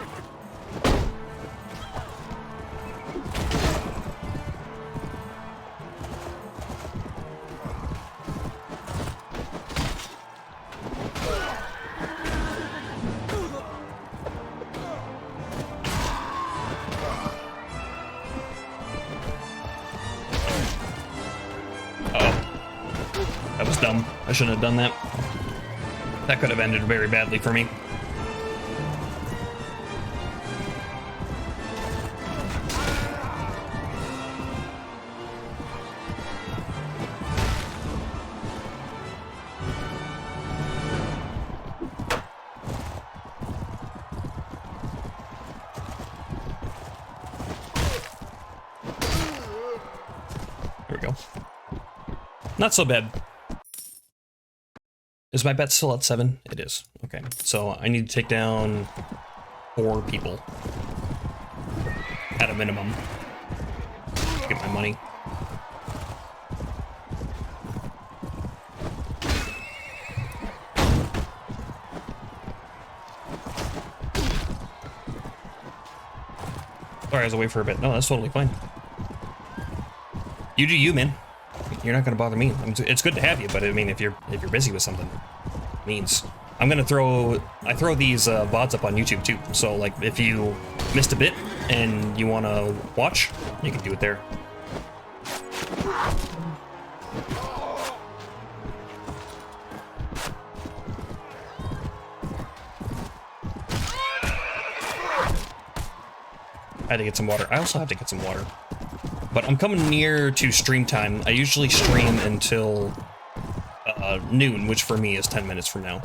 I shouldn't have done that. That could have ended very badly for me. There we go. Not so bad. Is my bet still at 7? It is. Okay, so I need to take down 4 people at a minimum. Get my money. Sorry, I was away for a bit. No, that's totally fine. You do you, man. You're not gonna bother me. It's good to have you, but I mean, if you're busy with something, it means I'm gonna I throw these VODs up on YouTube too. So like, if you missed a bit and you wanna watch, you can do it there. I had to get some water. I also have to get some water. But I'm coming near to stream time. I usually stream until noon, which for me is 10 minutes from now.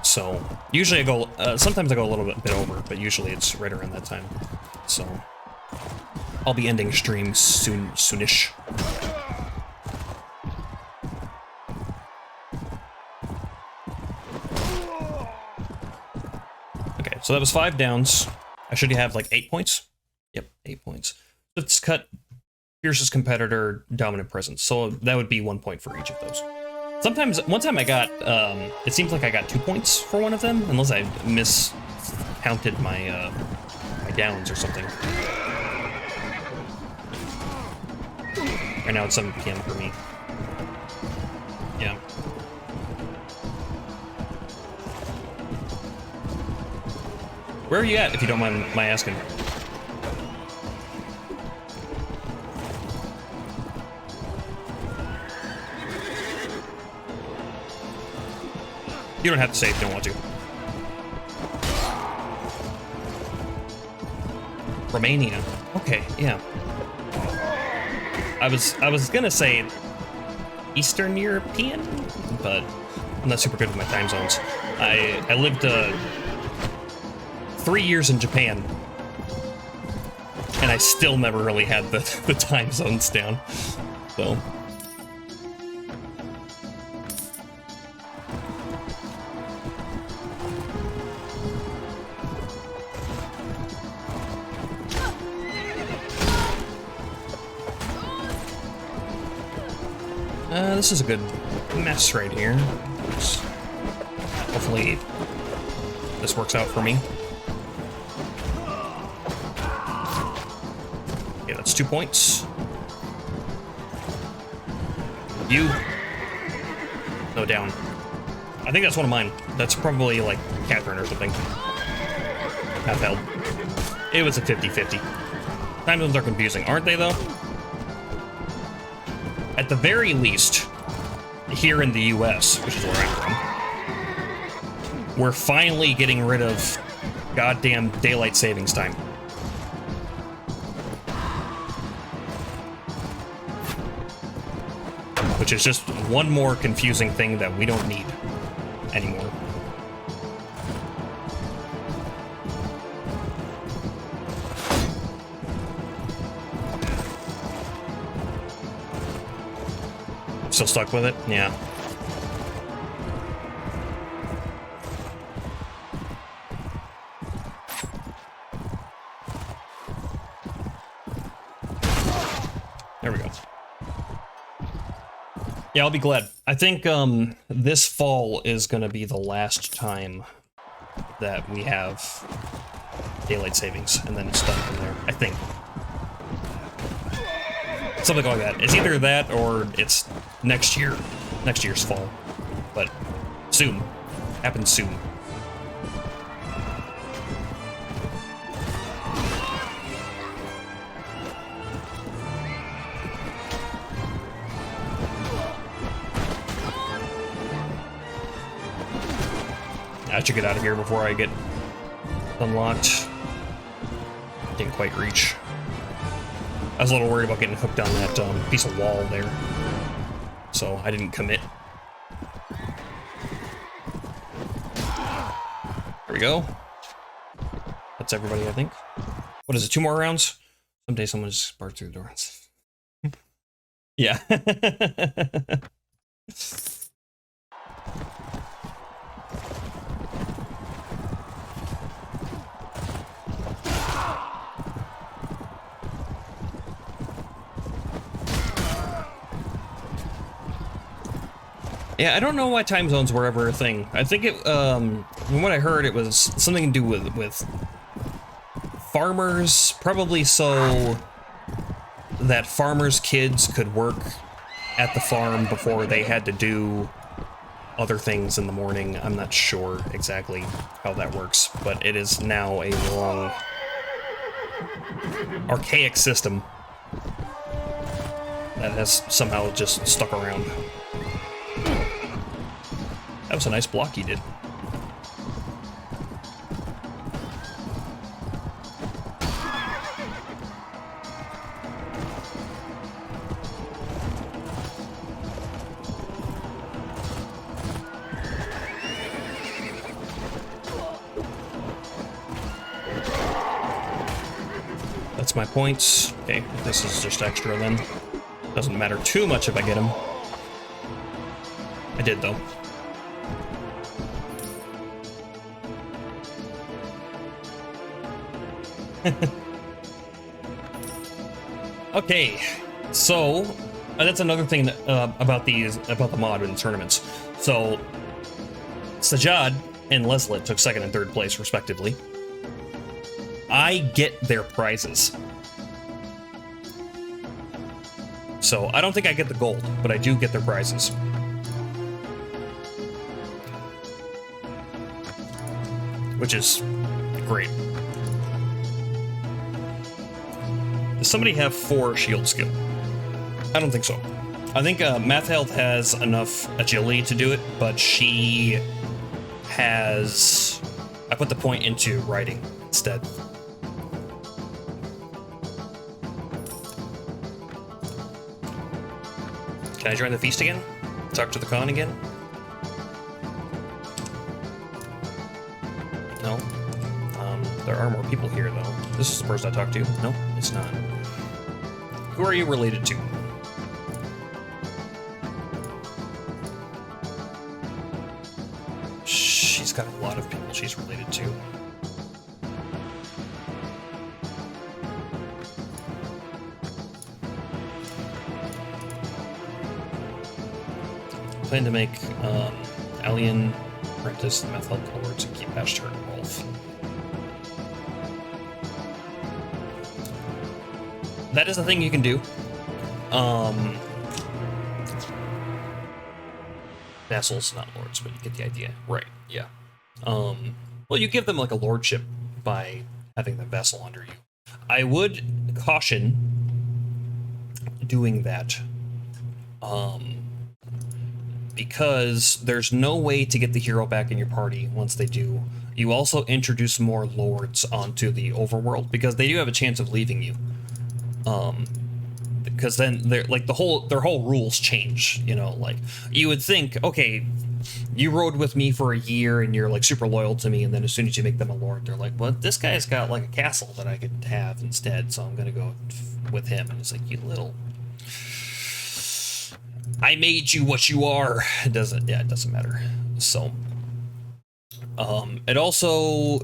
So usually I go, sometimes I go a little bit over, but usually it's right around that time. So I'll be ending stream soonish. Okay, so that was 5 downs. I should have like 8 points. Yep, 8 points. Let's cut fiercest competitor, dominant presence. So that would be 1 point for each of those. Sometimes, one time I got, it seems like I got 2 points for one of them, unless I miscounted my, my downs or something. Right now it's 7 PM for me. Yeah. Where are you at, if you don't mind my asking? You don't have to say if you don't want to. Romania. Okay, yeah. I was gonna say Eastern European, but I'm not super good with my time zones. I lived 3 years in Japan, and I still never really had the time zones down. So. This is a good mess right here. Hopefully this works out for me. Okay, that's 2 points. You. No, down. I think that's one of mine. That's probably like Catherine or something. Half held. It was a 50-50. Time zones are confusing, aren't they, though? At the very least, here in the US, which is where I'm from, we're finally getting rid of goddamn daylight savings time. Which is just one more confusing thing that we don't need anymore. Still stuck with it? Yeah. There we go. Yeah, I'll be glad. I think this fall is gonna be the last time that we have daylight savings, and then it's done from there, I think. Something like that. It's either that or it's next year's fall. But soon. Happens soon. I should get out of here before I get unlocked. Didn't quite reach. I was a little worried about getting hooked on that piece of wall there, so I didn't commit. There we go. That's everybody, I think. What is it, 2 more rounds? Someday someone just barked through the door. Yeah. Yeah, I don't know why time zones were ever a thing. I think it, from what I heard, it was something to do with farmers, probably so that farmers' kids could work at the farm before they had to do other things in the morning. I'm not sure exactly how that works, but it is now a long, archaic system that has somehow just stuck around. That was a nice block he did. That's my points. Okay, this is just extra then. Doesn't matter too much if I get him. I did though. Okay, so That's another thing that, about the mod in tournaments. So, Sajad and Leslie took second and third place respectively. I get their prizes. So I don't think I get the gold, but I do get their prizes. Which is great. Does somebody have 4 shield skill? I don't think so. I think Matheld has enough agility to do it, but she has... I put the point into riding instead. Can I join the feast again? Talk to the Khan again? No. There are more people here, though. This is the person I talked to. No, it's not. Who are you related to? She's got a lot of people she's related to. Plan to make Alien, Apprentice, and Method Lords and keep Ashtar and Wolf. That is a thing you can do. Vassals, not lords, but you get the idea. Right, yeah. Well, you give them like a lordship by having them vassal under you. I would caution doing that. Because there's no way to get the hero back in your party once they do. You also introduce more lords onto the overworld because they do have a chance of leaving you. Because then they're like their whole rules change, you know, like you would think, okay, you rode with me for a year and you're like super loyal to me, and then as soon as you make them a lord, they're like, well, this guy's got like a castle that I could have instead, so I'm gonna go with him. And it's like, you little, I made you what you are. It doesn't matter. So it also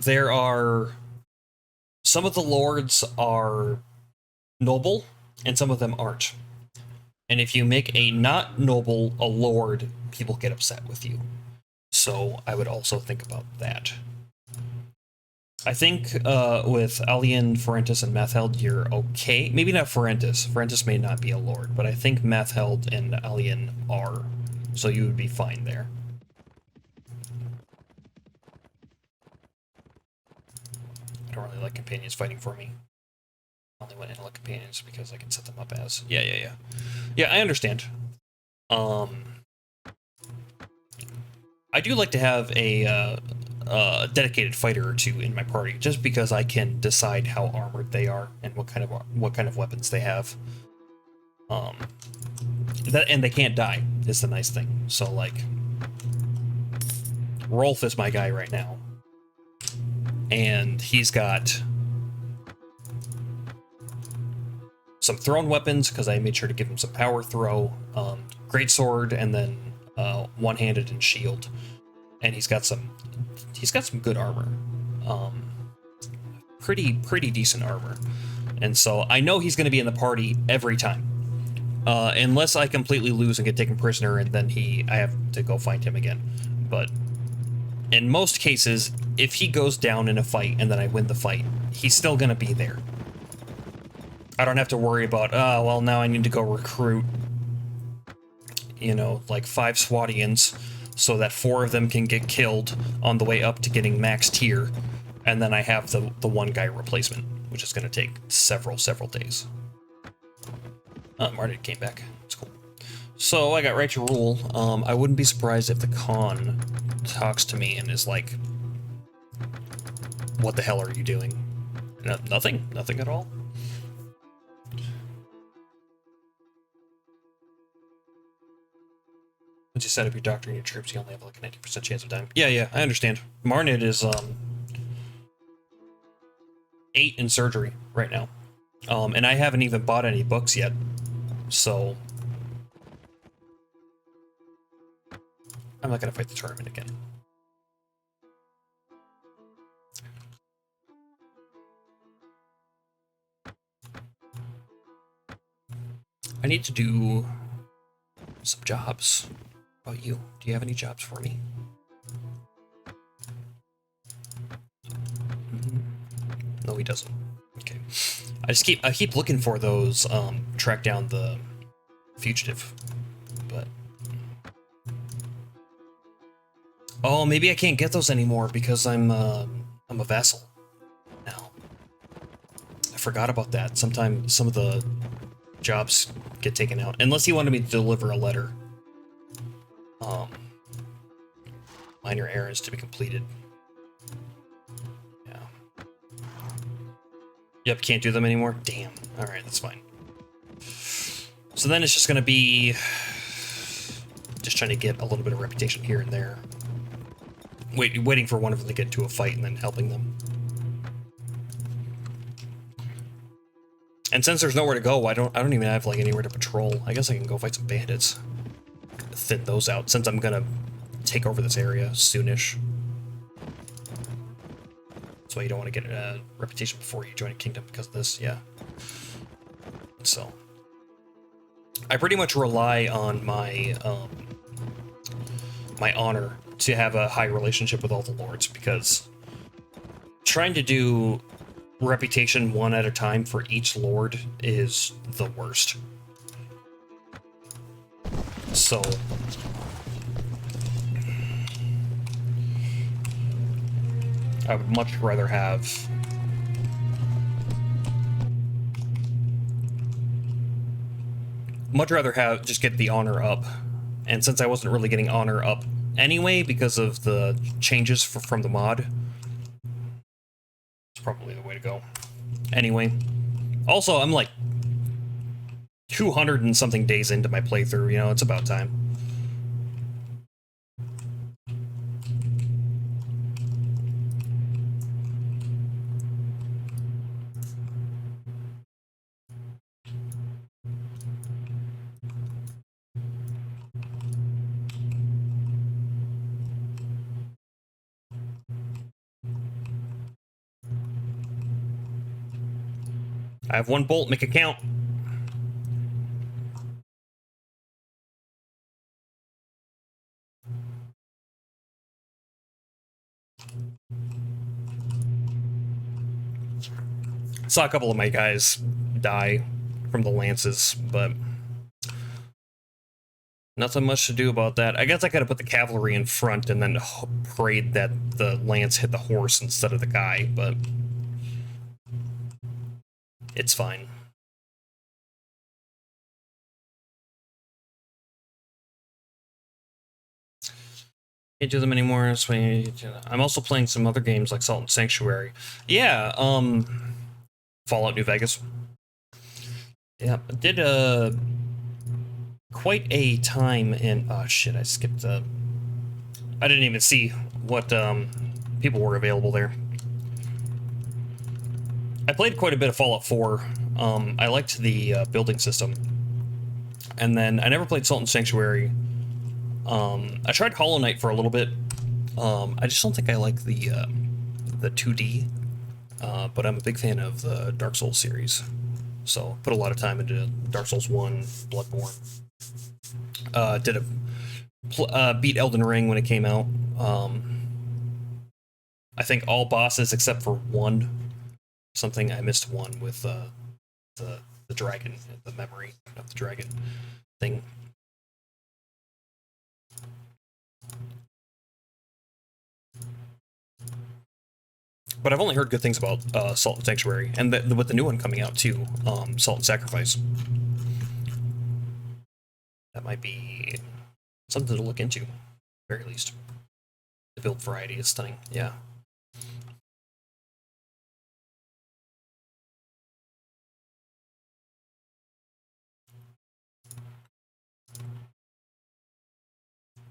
there are some of the lords are noble and some of them aren't. And if you make a not noble a lord, people get upset with you. So I would also think about that. I think with Alien, Ferentis, and Matheld, you're okay. Maybe not Ferentis. Ferentis may not be a lord, but I think Matheld and Alien are. So you would be fine there. I don't really like companions fighting for me. I only went in like companions because I can set them up as... Yeah, I understand. I do like to have a dedicated fighter or two in my party, just because I can decide how armored they are and what kind of weapons they have. And they can't die is the nice thing. So like, Rolf is my guy right now, and he's got some thrown weapons because I made sure to give him some power throw, greatsword, and then one-handed and shield. And he's got some good armor, pretty decent armor, and so I know he's going to be in the party every time, unless I completely lose and get taken prisoner, and then I have to go find him again. But in most cases, if he goes down in a fight and then I win the fight, he's still going to be there. I don't have to worry about, well, now I need to go recruit, you know, like 5 Swatians, so that 4 of them can get killed on the way up to getting max tier, and then I have the one guy replacement, which is going to take several days. Marty came back. It's cool. So I got right to rule. I wouldn't be surprised if the Khan talks to me and is like, "What the hell are you doing?" No, nothing at all. Once you set up your doctor and your troops, you only have like a 90% chance of dying. Yeah, I understand. Marnid is 8 in surgery right now. And I haven't even bought any books yet. So I'm not gonna fight the tournament again. I need to do some jobs. How about you? Do you have any jobs for me? No, he doesn't. Okay. I keep looking for those, track down the fugitive, but... Oh, maybe I can't get those anymore because I'm a vassal now. I forgot about that. Sometimes some of the jobs get taken out. Unless he wanted me to deliver a letter. Minor errands to be completed. Yeah. Yep, can't do them anymore? Damn. Alright, that's fine. So then it's just gonna be... just trying to get a little bit of reputation here and there. Waiting for one of them to get into a fight and then helping them. And since there's nowhere to go, I don't even have like anywhere to patrol. I guess I can go fight some bandits. Thin those out since I'm gonna take over this area soonish. That's why you don't want to get a reputation before you join a kingdom because of this, yeah. So I pretty much rely on my my honor to have a high relationship with all the lords, because trying to do reputation one at a time for each lord is the worst. So I would much rather have just get the honor up. And since I wasn't really getting honor up anyway because of the changes from the mod, it's probably the way to go. Anyway, also I'm like 200 and something days into my playthrough, you know, it's about time. I have one bolt, make it count. Saw a couple of my guys die from the lances, but nothing much to do about that. I guess I could have put the cavalry in front and then prayed that the lance hit the horse instead of the guy, but it's fine. Can't do them anymore. So I'm also playing some other games like Salt and Sanctuary. Yeah, Fallout New Vegas. Yeah, I did quite a time in... Oh shit, I skipped I didn't even see what people were available there. I played quite a bit of Fallout 4. I liked the building system. And then I never played Salt and Sanctuary. I tried Hollow Knight for a little bit. I just don't think I like the 2D. But I'm a big fan of the Dark Souls series. So put a lot of time into Dark Souls 1, Bloodborne. Did beat Elden Ring when it came out. I think all bosses except for one. Something I missed one with the dragon, the memory of the dragon thing. But I've only heard good things about Salt and Sanctuary, and with the new one coming out too, Salt and Sacrifice. That might be something to look into, at the very least. The build variety is stunning, yeah.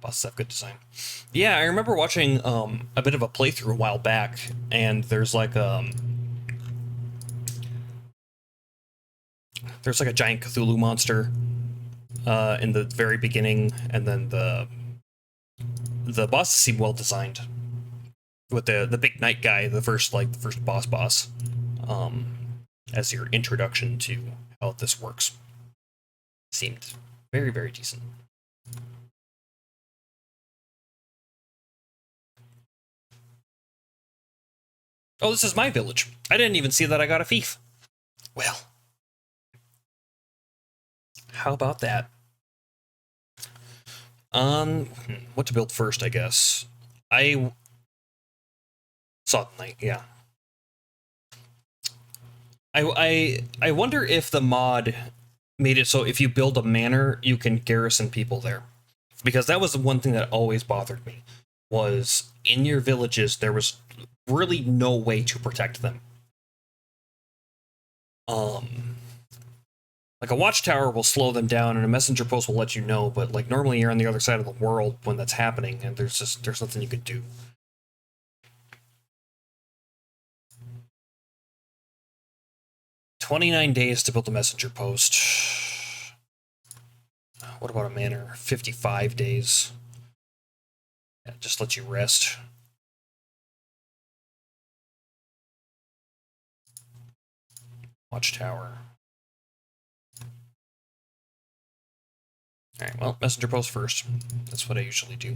Bosses have good design. Yeah, I remember watching a bit of a playthrough a while back, and there's like a giant Cthulhu monster in the very beginning, and then the bosses seem well designed. With the big knight guy, the first boss, as your introduction to how this works. Seemed very, very decent. Oh, this is my village. I didn't even see that I got a fief. Well, how about that? What to build first, I guess. I saw Knight, yeah. I wonder if the mod made it so if you build a manor, you can garrison people there. Because that was the one thing that always bothered me, was in your villages, there was really no way to protect them. Like a watchtower will slow them down and a messenger post will let you know, but like normally you're on the other side of the world when that's happening and there's nothing you could do. $29 days to build a messenger post. What about a manor? 55 days. Yeah, just let you rest. Watchtower. Alright, well, messenger post first. That's what I usually do.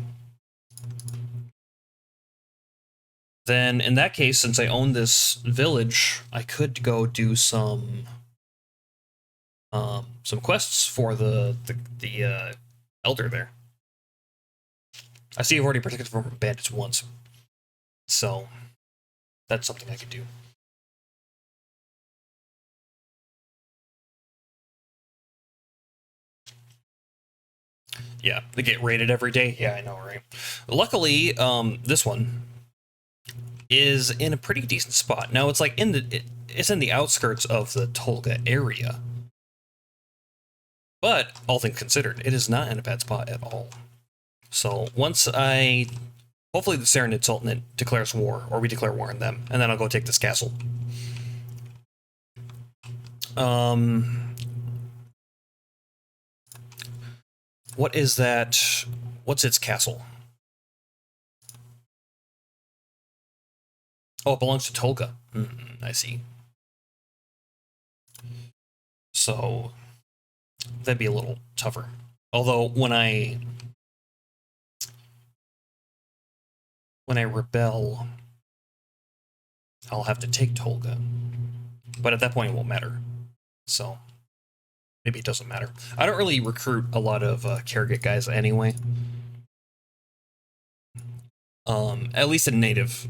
Then, in that case, since I own this village, I could go do some quests for the elder there. I see you've already protected from bandits once, so that's something I could do. Yeah, they get raided every day. Yeah, I know, right? Luckily, this one is in a pretty decent spot. Now it's like it's in the outskirts of the Tolga area, but all things considered, it is not in a bad spot at all. So once hopefully the Serenid Sultanate declares war, or we declare war on them, and then I'll go take this castle. What is that? What's its castle? Oh, it belongs to Tolga. I see. So that'd be a little tougher. Although when I rebel, I'll have to take Tolga. But at that point, it won't matter. So maybe it doesn't matter. I don't really recruit a lot of Karagit guys anyway. At least in native.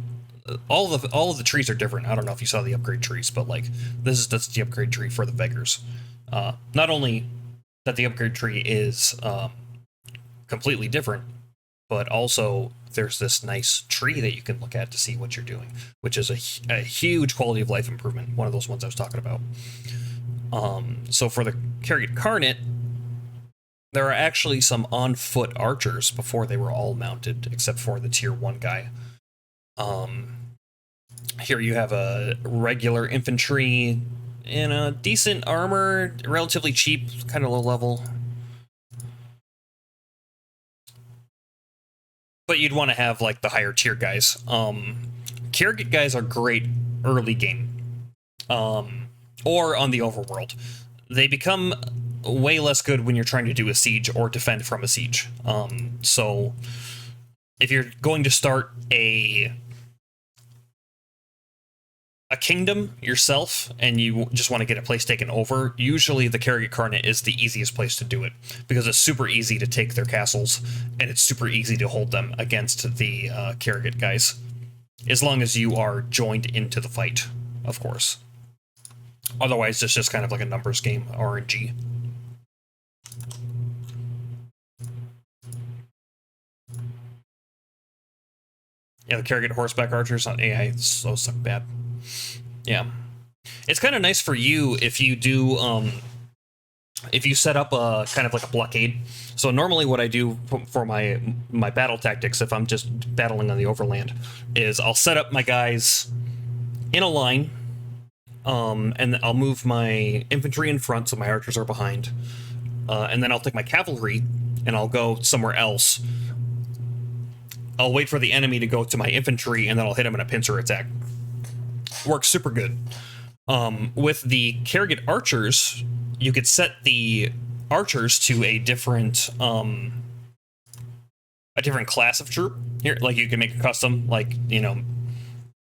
All of the trees are different. I don't know if you saw the upgrade trees, but like that's the upgrade tree for the beggars. Not only that the upgrade tree is completely different, but also there's this nice tree that you can look at to see what you're doing, which is a huge quality of life improvement. One of those ones I was talking about. So for the Karagit Carnet, there are actually some on-foot archers before they were all mounted, except for the tier 1 guy. Here you have a regular infantry in a decent armor, relatively cheap, kind of low level. But you'd want to have like the higher tier guys. Karagit guys are great early game, or on the overworld. They become way less good when you're trying to do a siege or defend from a siege. So if you're going to start a kingdom yourself and you just want to get a place taken over, usually the Karagit Carnet is the easiest place to do it, because it's super easy to take their castles and it's super easy to hold them against the Karagit guys, as long as you are joined into the fight, of course. Otherwise, it's just kind of like a numbers game, RNG. Yeah, the Karagit horseback archers on AI so suck bad. Yeah, it's kind of nice for you if you do if you set up a kind of like a blockade. So normally what I do for my battle tactics, if I'm just battling on the overland, is I'll set up my guys in a line, and I'll move my infantry in front so my archers are behind, and then I'll take my cavalry and I'll go somewhere else. I'll wait for the enemy to go to my infantry, and then I'll hit them in a pincer attack. Works super good. With the Karagit archers, you could set the archers to a different class of troop. Here, like you can make a custom, like, you know,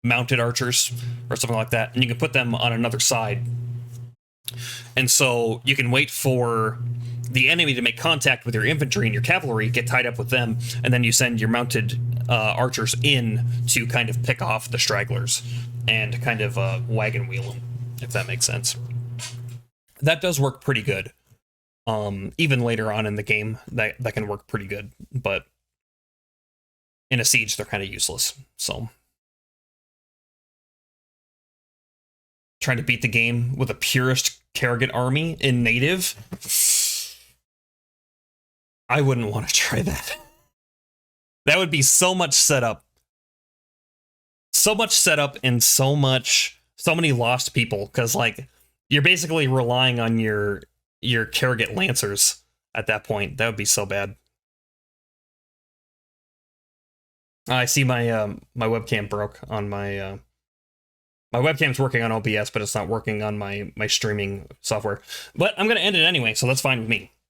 mounted archers or something like that, and you can put them on another side. And so you can wait for the enemy to make contact with your infantry and your cavalry, get tied up with them, and then you send your mounted archers in to kind of pick off the stragglers and kind of wagon wheel them, if that makes sense. That does work pretty good. Even later on in the game, that can work pretty good, but in a siege, they're kind of useless. So trying to beat the game with a purist Kerrigan army in native, I wouldn't want to try that. That would be so much setup. So much setup and so many lost people, because like you're basically relying on your Kerrigan lancers at that point. That would be so bad. I see my my webcam broke on my my webcam's working on OBS, but it's not working on my streaming software. But I'm gonna end it anyway, so that's fine with me.